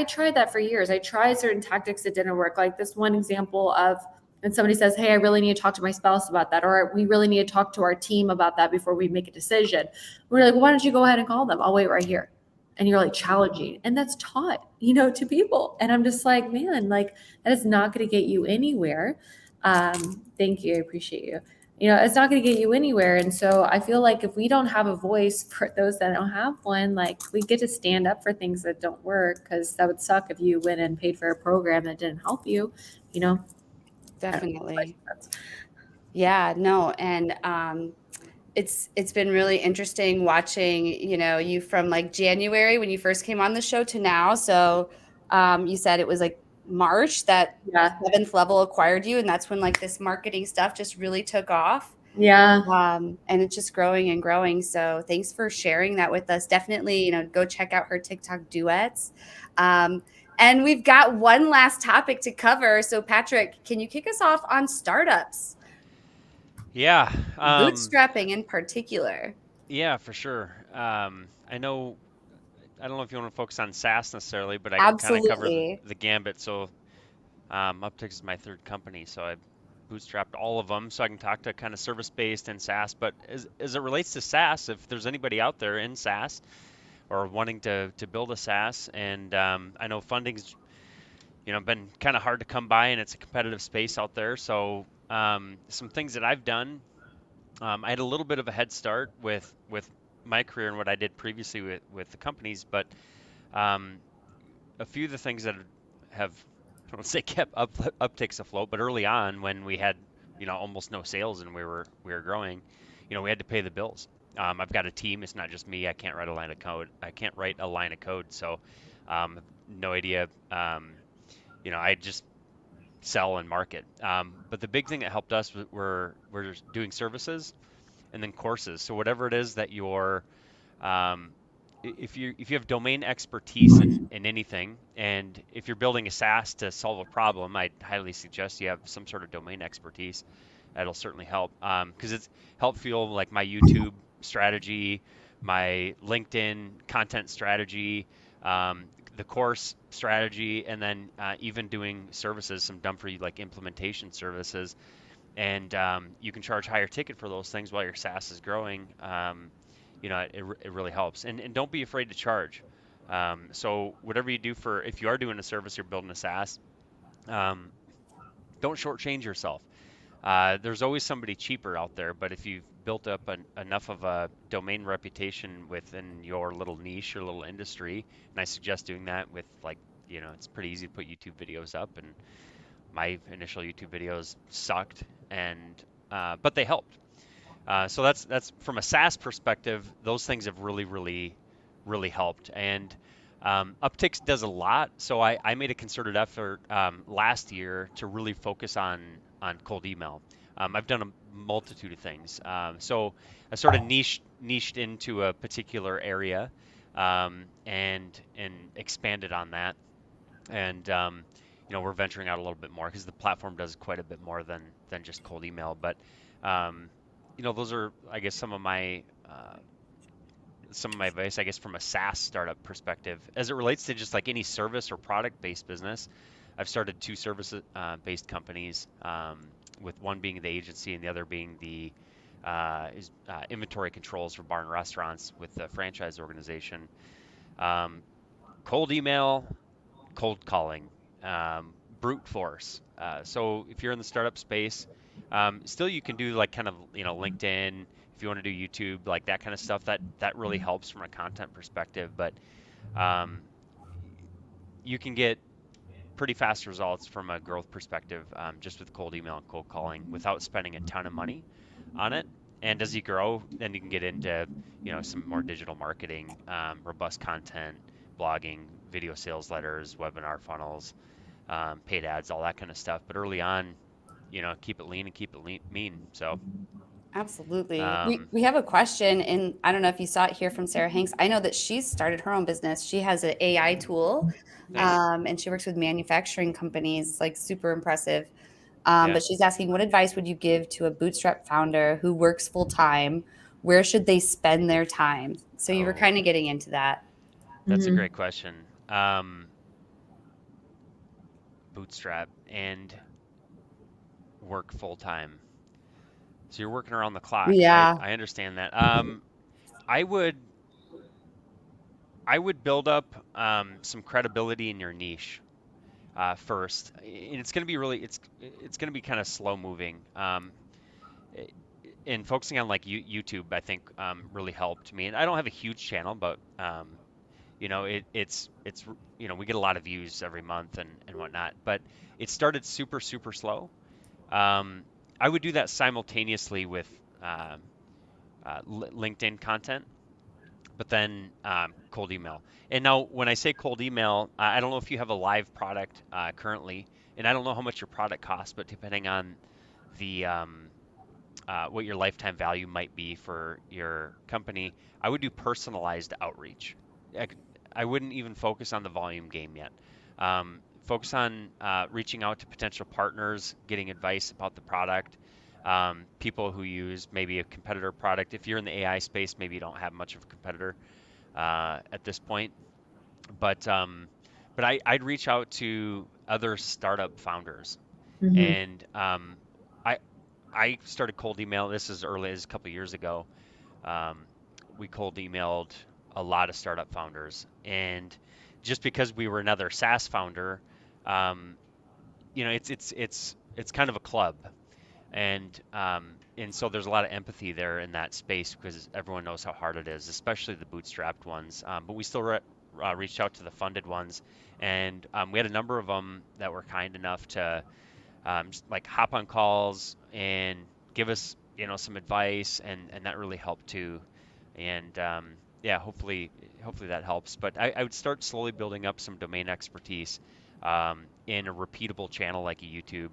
tried that for years. I tried certain tactics that didn't work. Like this one example of, and somebody says, hey, I really need to talk to my spouse about that. Or we really need to talk to our team about that before we make a decision. We're like, well, why don't you go ahead and call them? I'll wait right here. And you're like challenging. And that's taught, to people. And I'm just like, man, like that is not going to get you anywhere. Thank you. I appreciate you. It's not going to get you anywhere. And so I feel like if we don't have a voice for those that don't have one, like we get to stand up for things that don't work, because that would suck if you went and paid for a program that didn't help you, Definitely. Yeah, no. And, it's been really interesting watching, you from like January when you first came on the show to now. So you said it was like March that 7th level acquired you, and that's when like this marketing stuff just really took off. Yeah. And it's just growing and growing. So thanks for sharing that with us. Definitely, go check out her TikTok duets. And we've got one last topic to cover. So Patrick, can you kick us off on startups? Yeah. Bootstrapping in particular. Yeah, for sure. I don't know if you want to focus on SaaS necessarily, but I can kind of cover the gambit. So Uptics is my third company, so I bootstrapped all of them, so I can talk to kind of service-based and SaaS. But as it relates to SaaS, if there's anybody out there in SaaS or wanting to build a SaaS, and I know funding's been kind of hard to come by, and it's a competitive space out there. So some things that I've done, I had a little bit of a head start with my career and what I did previously with the companies, but a few of the things that have, I don't say kept Uptics afloat, but early on when we had almost no sales and we were growing, we had to pay the bills. I've got a team. It's not just me. I can't write a line of code. So no idea. I just sell and market. But the big thing that helped us were doing services and then courses. So whatever it is that you're, if you have domain expertise in anything, and if you're building a SaaS to solve a problem, I'd highly suggest you have some sort of domain expertise. That'll certainly help, because it's helped fuel like my YouTube strategy, my LinkedIn content strategy, the course strategy, and then even doing services, some done for you like implementation services. And you can charge higher ticket for those things while your SaaS is growing. It really helps. And don't be afraid to charge. So whatever you do if you are doing a service, you're building a SaaS, don't shortchange yourself. There's always somebody cheaper out there, but if you've built up enough of a domain reputation within your little niche, your little industry, and I suggest doing that with like, it's pretty easy to put YouTube videos up, and my initial YouTube videos sucked, but they helped. So that's from a SaaS perspective, those things have really, really, really helped. And Uptics does a lot. So I made a concerted effort last year to really focus on cold email. I've done a multitude of things. So I sort of niched into a particular area and expanded on that. And we're venturing out a little bit more because the platform does quite a bit more than just cold email. But those are, I guess, some of my advice, I guess, from a SaaS startup perspective. As it relates to just like any service or product-based business, I've started 2 service-based companies, with one being the agency and the other being the inventory controls for bar and restaurants with the franchise organization. Cold email, cold calling, brute force. So if you're in the startup space, still you can do like kind of LinkedIn. If you want to do YouTube, like that kind of stuff, that really helps from a content perspective. But you can get pretty fast results from a growth perspective, just with cold email and cold calling without spending a ton of money on it. And as you grow, then you can get into some more digital marketing, robust content, blogging, video sales letters, webinar funnels, paid ads, all that kind of stuff. But early on, keep it lean and keep it mean. So Absolutely. We have a question, and I don't know if you saw it here from Sarah Hanks. I know that she's started her own business. She has an AI tool, and she works with manufacturing companies, like super impressive. But she's asking, what advice would you give to a bootstrap founder who works full time? Where should they spend their time? So you were kind of getting into that. That's a great question. Bootstrap and work full time. So you're working around the clock. Yeah. I understand that. I would build up some credibility in your niche first. And it's going to be it's going to be kind of slow moving. And focusing on like YouTube, I think really helped me. And I don't have a huge channel, but it's we get a lot of views every month and whatnot. But it started super, super slow. I would do that simultaneously with LinkedIn content, but then cold email. And now when I say cold email, I don't know if you have a live product currently, and I don't know how much your product costs, but depending on the what your lifetime value might be for your company, I would do personalized outreach. I wouldn't even focus on the volume game yet. Focus on reaching out to potential partners, getting advice about the product, people who use maybe a competitor product. If you're in the AI space, maybe you don't have much of a competitor at this point. But I'd reach out to other startup founders. And I started cold email. This is early as a couple of years ago. We cold emailed a lot of startup founders, and just because we were another SaaS founder, it's kind of a club, and so there's a lot of empathy there in that space because everyone knows how hard it is, especially the bootstrapped ones. But we still reached out to the funded ones, and we had a number of them that were kind enough to just like hop on calls and give us some advice, and that really helped too. And hopefully that helps. But I would start slowly building up some domain expertise in a repeatable channel like a YouTube,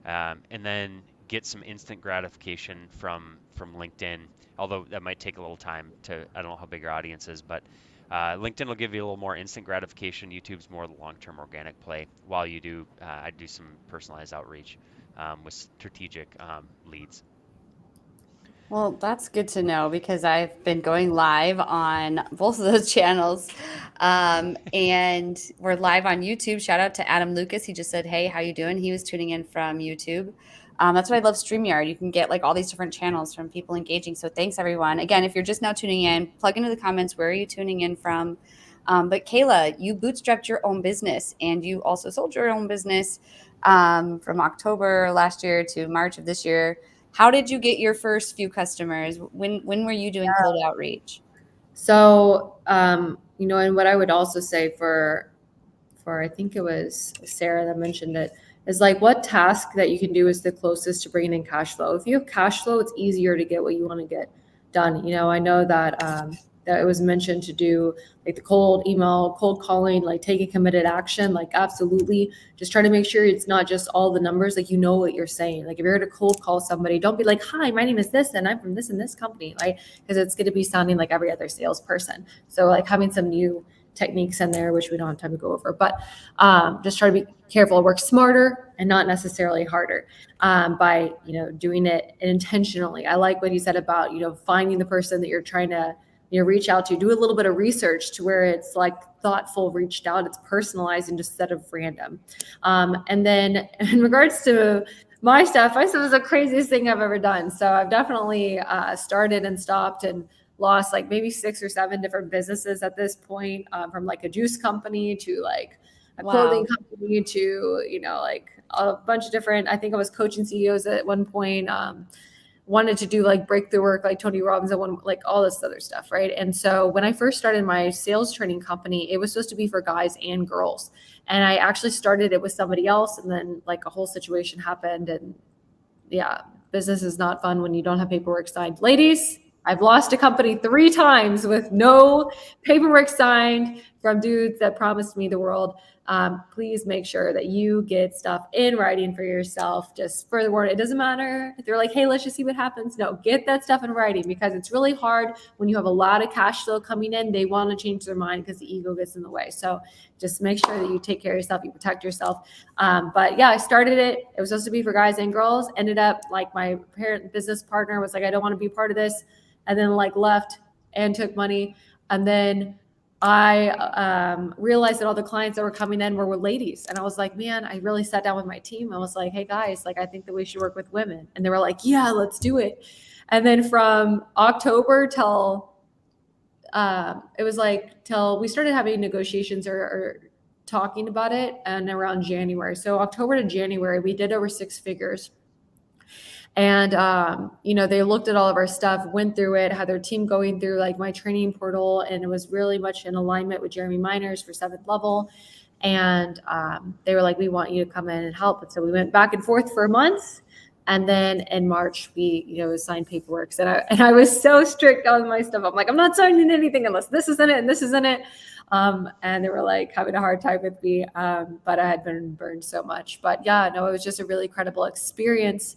and then get some instant gratification from LinkedIn. Although that might take a little time I don't know how big your audience is, but LinkedIn will give you a little more instant gratification. YouTube's more the long-term organic play. While you do, I do some personalized outreach with strategic leads. Well, that's good to know because I've been going live on both of those channels. And we're live on YouTube. Shout out to Adam Lucas. He just said, hey, how you doing? He was tuning in from YouTube. That's what I love StreamYard. You can get like all these different channels from people engaging. So thanks, everyone. Again, if you're just now tuning in, plug into the comments, where are you tuning in from? But Kayla, you bootstrapped your own business and you also sold your own business. from October last year to March of this year. How did you get your first few customers? When were you doing cold outreach? So, and what I would also say for I think it was Sarah that mentioned it, is like what task that you can do is the closest to bringing in cash flow. If you have cash flow, it's easier to get what you want to get done. I know that that it was mentioned to do like the cold email, cold calling, like taking committed action, like absolutely. Just try to make sure it's not just all the numbers, like what you're saying. Like if you're going to cold call somebody, don't be like, hi, my name is this and I'm from this and this company, right? Because it's going to be sounding like every other salesperson. So like having some new techniques in there, which we don't have time to go over, but just try to be careful, work smarter and not necessarily harder by, doing it intentionally. I like what you said about, finding the person that you're trying to reach out to, do a little bit of research to where it's like thoughtful, reached out, it's personalized and just instead of random. And then in regards to my stuff was the craziest thing I've ever done. So I've definitely started and stopped and lost like maybe 6 or 7 different businesses at this point, from like a juice company to like a clothing company to, like a bunch of different, I think I was coaching CEOs at one point, wanted to do like breakthrough work, like Tony Robbins, like all this other stuff. Right. And so when I first started my sales training company, it was supposed to be for guys and girls. And I actually started it with somebody else. And then like a whole situation happened. And yeah, business is not fun when you don't have paperwork signed. Ladies, I've lost a company 3 times with no paperwork signed from dudes that promised me the world. Please make sure that you get stuff in writing for yourself. Just for the word, it doesn't matter if they're like, hey, let's just see what happens. No, get that stuff in writing because it's really hard when you have a lot of cash flow coming in. They want to change their mind because the ego gets in the way. So just make sure that you take care of yourself, you protect yourself. But yeah, I started it. It was supposed to be for guys and girls. Ended up like my parent business partner was like, I don't want to be part of this. And then like left and took money. And then I realized that all the clients that were coming in were ladies. And I was like, man, I really sat down with my team. I was like, hey guys, like, I think that we should work with women. And they were like, yeah, let's do it. And then from October till it was like till we started having negotiations or talking about it, and around January. So October to January, we did over 6 figures. And, they looked at all of our stuff, went through it, had their team going through like my training portal, and it was really much in alignment with Jeremy Miners for 7th level. And they were like, we want you to come in and help. And so we went back and forth for a month. And then in March, we, signed paperwork. And I was so strict on my stuff. I'm like, I'm not signing anything unless this is in it and this is in it. And they were like having a hard time with me. But I had been burned so much. But yeah, no, it was just a really incredible experience.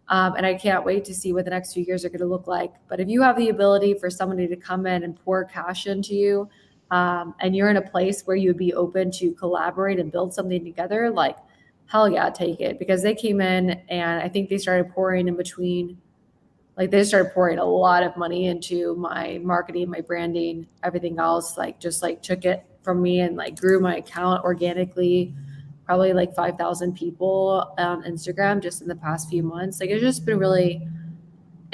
And I can't wait to see what the next few years are going to look like. But if you have the ability for somebody to come in and pour cash into you, and you're in a place where you would be open to collaborate and build something together, like, hell yeah, take it. Because they came in and I think they started pouring in between, like they started pouring a lot of money into my marketing, my branding, everything else, like just like took it from me and like grew my account organically. Probably like 5,000 people on Instagram just in the past few months. Like it's just been really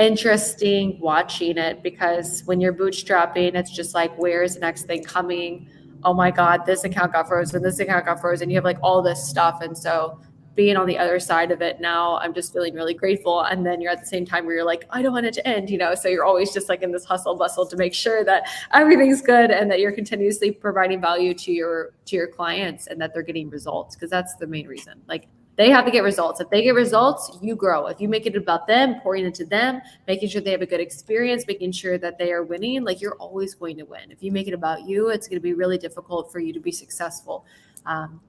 interesting watching it because when you're bootstrapping, it's just like, where's the next thing coming? Oh my God, this account got frozen, this account got frozen. You have like all this stuff. And so being on the other side of it now, I'm just feeling really grateful. And then you're at the same time where you're like, I don't want it to end, so you're always just like in this hustle bustle to make sure that everything's good and that you're continuously providing value to your clients and that they're getting results. Cause that's the main reason. Like they have to get results. If they get results, you grow. If you make it about them, pouring into them, making sure they have a good experience, making sure that they are winning, like you're always going to win. If you make it about you, it's going to be really difficult for you to be successful.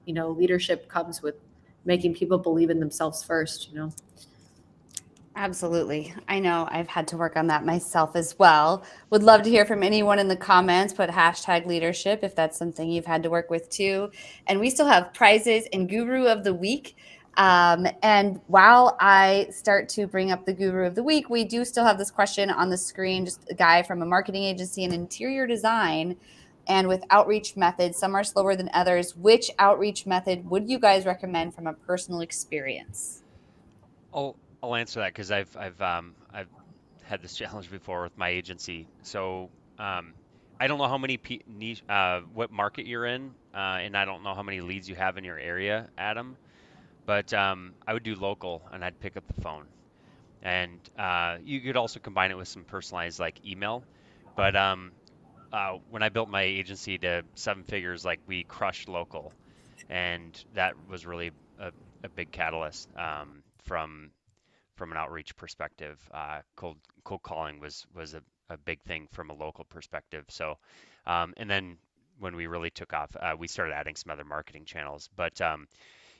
Leadership comes with making people believe in themselves first, Absolutely. I know I've had to work on that myself as well. Would love to hear from anyone in the comments. Put #leadership if that's something you've had to work with too. And we still have prizes and Guru of the Week. And while I start to bring up the Guru of the Week, we do still have this question on the screen, just a guy from a marketing agency in interior design. And with outreach methods, some are slower than others. Which outreach method would you guys recommend from a personal experience? I'll answer that because I've had this challenge before with my agency. So I don't know how many what market you're in, and I don't know how many leads you have in your area, Adam. but I would do local and I'd pick up the phone. And you could also combine it with some personalized like email. But when I built my agency to 7 figures, like we crushed local, and that was really a big catalyst from an outreach perspective. Cold calling was a big thing from a local perspective. So, and then when we really took off, we started adding some other marketing channels. But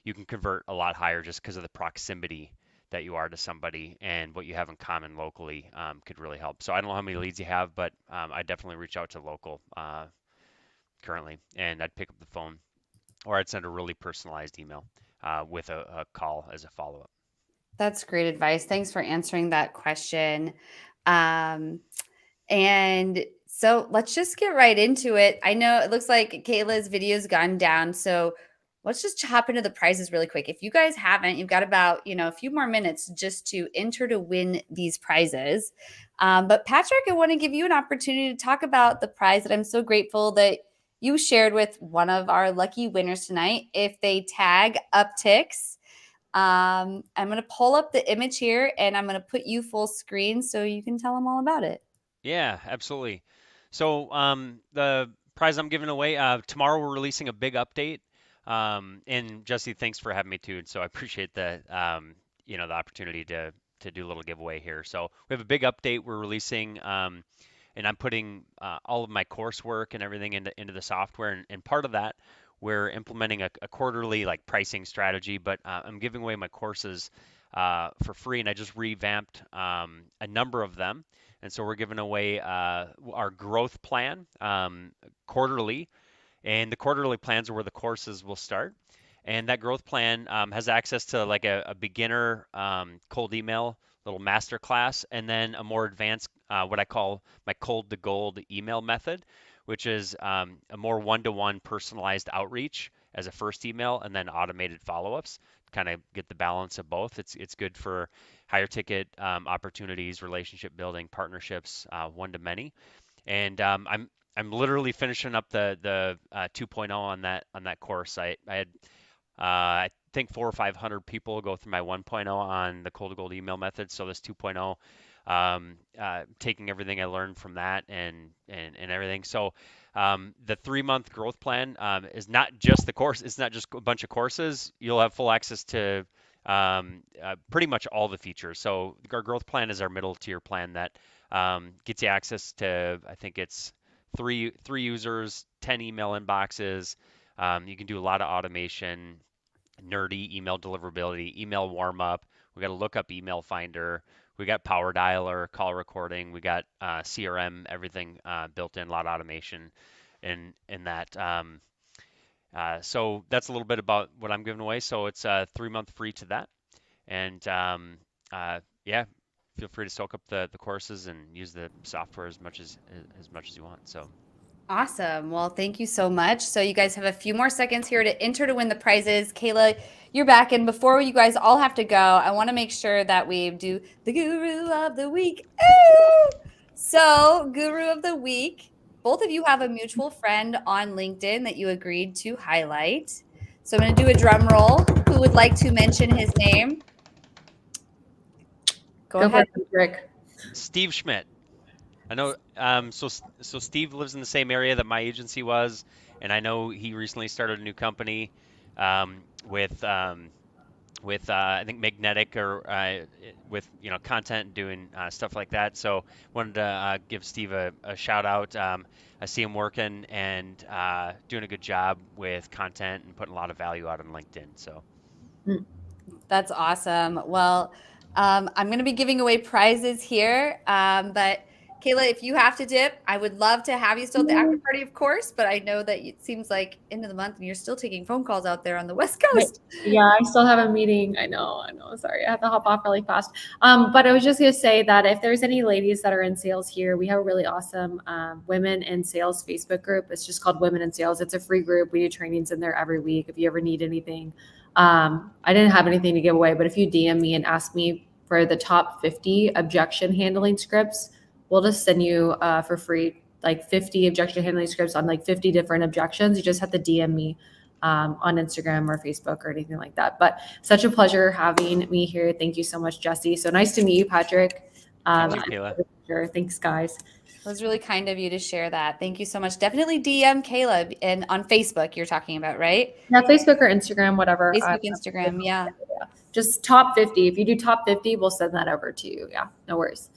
you can convert a lot higher just because of the proximity that you are to somebody, and what you have in common locally could really help. So I don't know how many leads you have, but I definitely reach out to local currently, and I'd pick up the phone, or I'd send a really personalized email with a call as a follow-up. That's great advice. Thanks for answering that question. And so let's just get right into it. I know it looks like Kayla's video's gone down, so let's just hop into the prizes really quick. If you guys haven't, you've got about, a few more minutes just to enter to win these prizes. But Patrick, I want to give you an opportunity to talk about the prize that I'm so grateful that you shared with one of our lucky winners tonight. If they tag Uptics, I'm going to pull up the image here and I'm going to put you full screen so you can tell them all about it. Yeah, absolutely. So the prize I'm giving away tomorrow, we're releasing a big update. And Jesse, thanks for having me too. And so I appreciate the the opportunity to do a little giveaway here. So we have a big update we're releasing, and I'm putting all of my coursework and everything into the software. And part of that, we're implementing a quarterly like pricing strategy. But I'm giving away my courses for free, and I just revamped a number of them. And so we're giving away our growth plan quarterly, and the quarterly plans are where the courses will start. And that growth plan has access to like a beginner cold email little master class, and then a more advanced what I call my cold to gold email method, which is a more one-to-one personalized outreach as a first email, and then automated follow-ups. Kind of get the balance of both. It's good for higher ticket opportunities, relationship building, partnerships, one to many. And I'm literally finishing up the 2.0 on that course. I had I think 400 or 500 people go through my 1.0 on the cold to gold email method. So this 2.0, taking everything I learned from that and everything. So the 3-month growth plan is not just the course. It's not just a bunch of courses. You'll have full access to pretty much all the features. So our growth plan is our middle tier plan that gets you access to, I think it's three users, 10 email inboxes. You can do a lot of automation, nerdy email deliverability, email warm up. We got a lookup email finder. We got power dialer, call recording. We got CRM, everything built in, a lot of automation in that. So that's a little bit about what I'm giving away. So it's a 3-month free to that. And yeah, feel free to soak up the courses and use the software as much as you want. So. Awesome. Well, thank you so much. So you guys have a few more seconds here to enter to win the prizes. Kayla, you're back. And before you guys all have to go, I want to make sure that we do the Guru of the Week. So, Guru of the Week, both of you have a mutual friend on LinkedIn that you agreed to highlight. So I'm going to do a drum roll. Who would like to mention his name? Go ahead. Rick. Steve Schmidt. I know. So Steve lives in the same area that my agency was, and I know he recently started a new company with I think Magnetic or with content doing stuff like that. So wanted to give Steve a shout out. I see him working and doing a good job with content and putting a lot of value out on LinkedIn. So that's awesome. Well, I'm going to be giving away prizes here, but Kayla, if you have to dip, I would love to have you still at the after party, of course, but I know that it seems like end of the month and you're still taking phone calls out there on the West Coast. Yeah, I still have a meeting. I know. Sorry, I have to hop off really fast. But I was just going to say that if there's any ladies that are in sales here, we have a really awesome Women in Sales Facebook group. It's just called Women in Sales. It's a free group. We do trainings in there every week. If you ever need anything, I didn't have anything to give away, but if you DM me and ask me for the top 50 objection handling scripts, we'll just send you for free like 50 objection handling scripts on like 50 different objections. You just have to DM me on Instagram or Facebook or anything like that. But such a pleasure having me here. Thank you so much, Jesse. So nice to meet you, Patrick. Thank you, Kayla. Sure. Thanks, guys. It was really kind of you to share that. Thank you so much. Definitely DM Kayla and on Facebook you're talking about, right? Yeah, Facebook or Instagram, whatever. Facebook, Instagram, yeah. Just top 50. If you do top 50, we'll send that over to you. Yeah, no worries.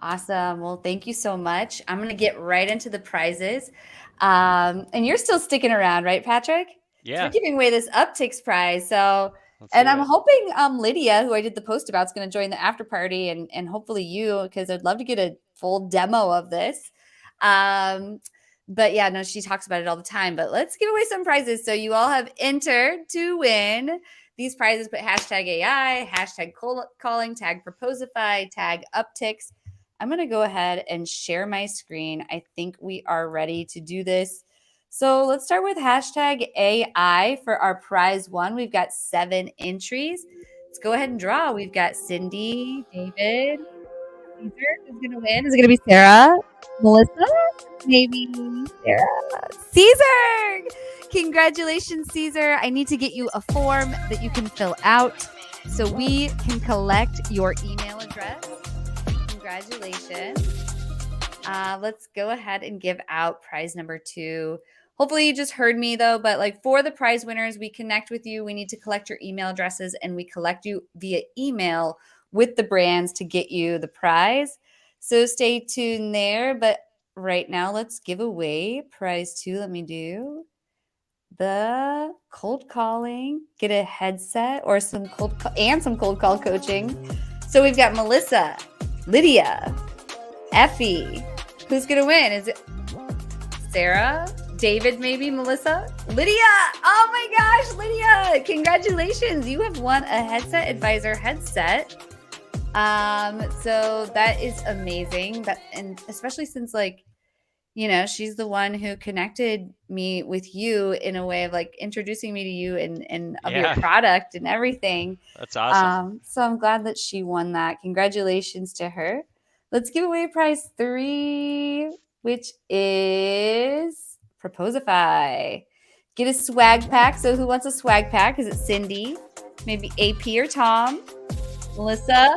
Awesome. Well, thank you so much. I'm going to get right into the prizes. And you're still sticking around, right, Patrick? Yeah. We're giving away this Uptics prize. So, Let's and do I'm it. hoping Lydia, who I did the post about, is going to join the after party, and hopefully you, because I'd love to get a full demo of this. But yeah, no, she talks about it all the time. But let's give away some prizes. So you all have entered to win these prizes. Put hashtag AI, hashtag calling, tag Proposify, tag Uptics. I'm going to go ahead and share my screen. I think we are ready to do this. So let's start with hashtag AI for our prize one. We've got 7 entries. Let's go ahead and draw. We've got Cindy, David, Caesar. Who's going to win? Is it going to be Sarah? Melissa? Maybe Sarah. Caesar! Congratulations, Caesar. I need to get you a form that you can fill out so we can collect your email address. Congratulations. Let's go ahead and give out prize number 2. Hopefully you just heard me though, but like for the prize winners, we connect with you. We need to collect your email addresses and we collect you via email with the brands to get you the prize. So stay tuned there. But right now, let's give away prize 2. Let me do the cold calling, get a headset or some cold call coaching. So we've got Melissa, Lydia, Effie. Who's going to win? Is it Sarah? David, maybe? Melissa? Lydia! Oh my gosh, Lydia! Congratulations. You have won a Headset Advisor headset. So that is amazing. And especially since she's the one who connected me with you in a way of like introducing me to you and of your product and everything. That's awesome. So I'm glad that she won that. Congratulations to her. Let's give away prize 3, which is Proposify. Get a swag pack. So who wants a swag pack? Is it Cindy? Maybe AP or Tom? Melissa?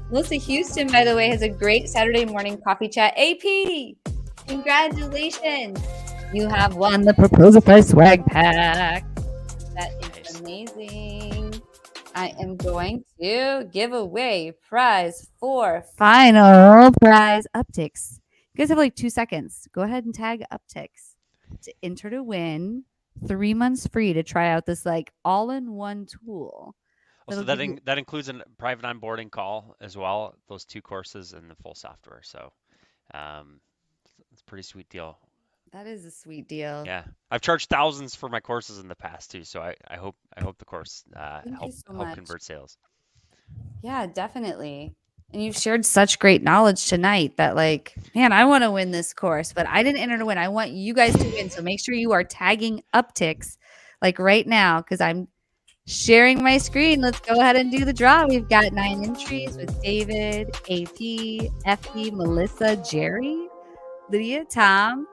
Melissa Houston, by the way, has a great Saturday morning coffee chat. AP, congratulations. You have won the Proposify swag pack. That is amazing. I am going to give away prize 4, final prize Uptics. You guys have like 2 seconds. Go ahead and tag Uptics to enter to win 3 months free to try out this like all-in-one tool. Also, that includes a private onboarding call as well, those 2 courses and the full software. So it's a pretty sweet deal. That is a sweet deal. Yeah, I've charged thousands for my courses in the past too, so I hope the course help convert sales. Yeah, definitely. And you've shared such great knowledge tonight that like, man, I want to win this course, but I didn't enter to win. I want you guys to win. So make sure you are tagging Uptics like right now because I'm sharing my screen. Let's go ahead and do the draw. We've got 9 entries with David, AP, Effie, Melissa, Jerry, Lydia, Tom,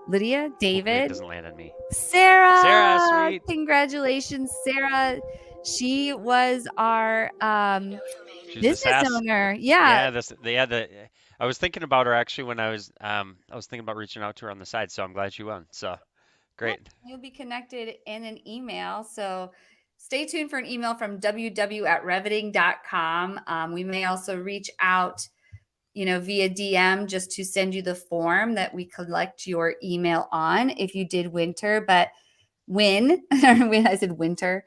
Lydia, David. It doesn't land on me. Sarah. Sarah, sweet. Congratulations, Sarah. She was our business owner. Yeah. I was thinking about her actually when I was thinking about reaching out to her on the side. So I'm glad she won. So great. You'll be connected in an email. So stay tuned for an email from www@reveting.com. We may also reach out via DM just to send you the form that we collect your email on if you did win. I said winter,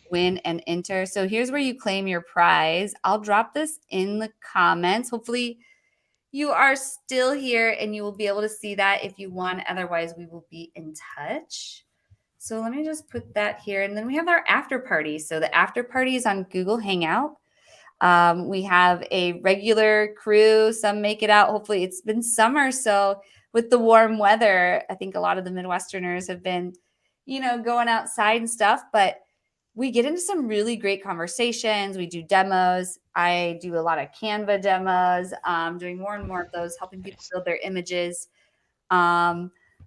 win and enter. So here's where you claim your prize. I'll drop this in the comments. Hopefully you are still here and you will be able to see that if you won. Otherwise, we will be in touch. So let me just put that here. And then we have our after party. So the after party is on Google Hangout. We have a regular crew. Some make it out. Hopefully it's been summer. So with the warm weather, I think a lot of the Midwesterners have been, going outside and stuff, but we get into some really great conversations. We do demos. I do a lot of Canva demos, doing more and more of those, helping people build their images.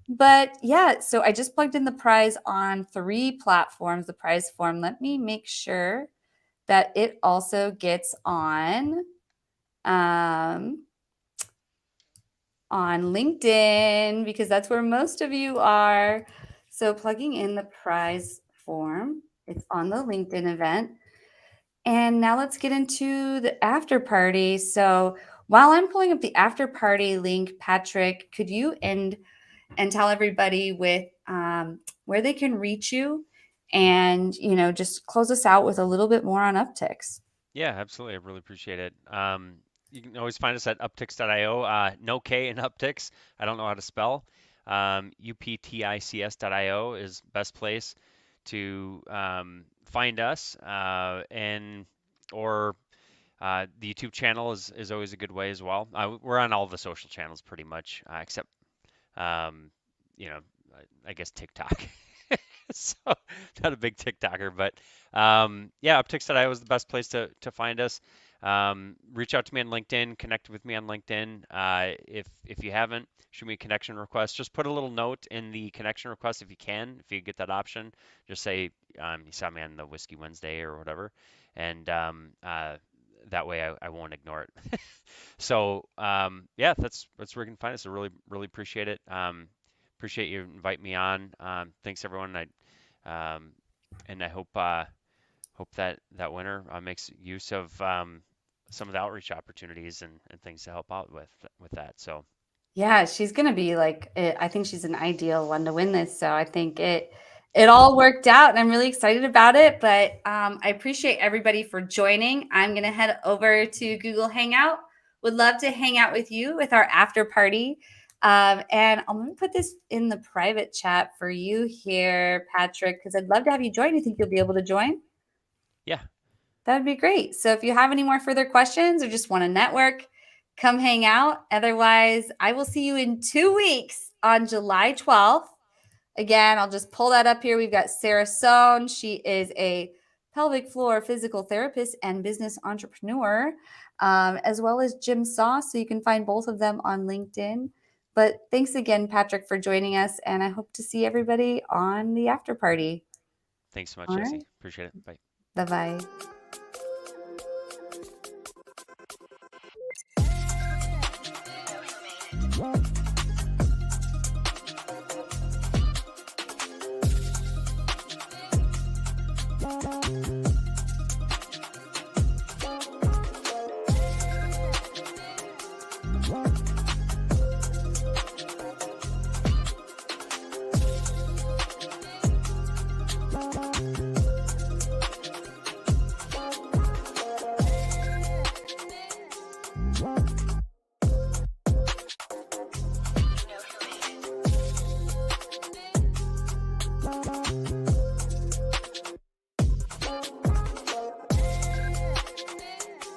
But yeah, so I just plugged in the prize on 3 platforms, the prize form. Let me make sure that it also gets on LinkedIn, because that's where most of you are. So plugging in the prize form, it's on the LinkedIn event. And now let's get into the after party. So while I'm pulling up the after party link, Patrick, could you end and tell everybody with where they can reach you, and just close us out with a little bit more on Uptics? Yeah, absolutely. I really appreciate it. You can always find us at uptics.io. No K in Uptics. I don't know how to spell. Uptics.io is best place to find us. Or the YouTube channel is always a good way as well. We're on all the social channels pretty much, except um, you know, I guess TikTok. So not a big TikToker, but yeah, Uptics.io is the best place to find us. Reach out to me on LinkedIn, connect with me on LinkedIn. If you haven't, shoot me a connection request. Just put a little note in the connection request if you can, if you get that option. Just say you saw me on the Whiskey Wednesday or whatever, and that way I won't ignore it. So yeah, that's where you can find us. I really appreciate it. Appreciate you inviting me on. Thanks everyone. And I hope that winner makes use of some of the outreach opportunities and things to help out with that. So Yeah, she's gonna be like, I think she's an ideal one to win this. So I think it all worked out, and I'm really excited about it. But I appreciate everybody for joining. I'm gonna head over to Google Hangout. Would love to hang out with you with our after party. And I'm gonna put this in the private chat for you here, Patrick, because I'd love to have you join. You think you'll be able to join? yeah, That would be great. So if you have any more further questions or just want to network, come hang out. Otherwise, I will see you in 2 weeks on July 12th. Again, I'll just pull that up here. We've got Sarah Sohn. She is a pelvic floor physical therapist and business entrepreneur, as well as Jim Sauce. So you can find both of them on LinkedIn. But thanks again, Patrick, for joining us. And I hope to see everybody on the after party. thanks so much, All Jesse. right. Appreciate it. Bye. Bye-bye. You know who made it. You know who made it.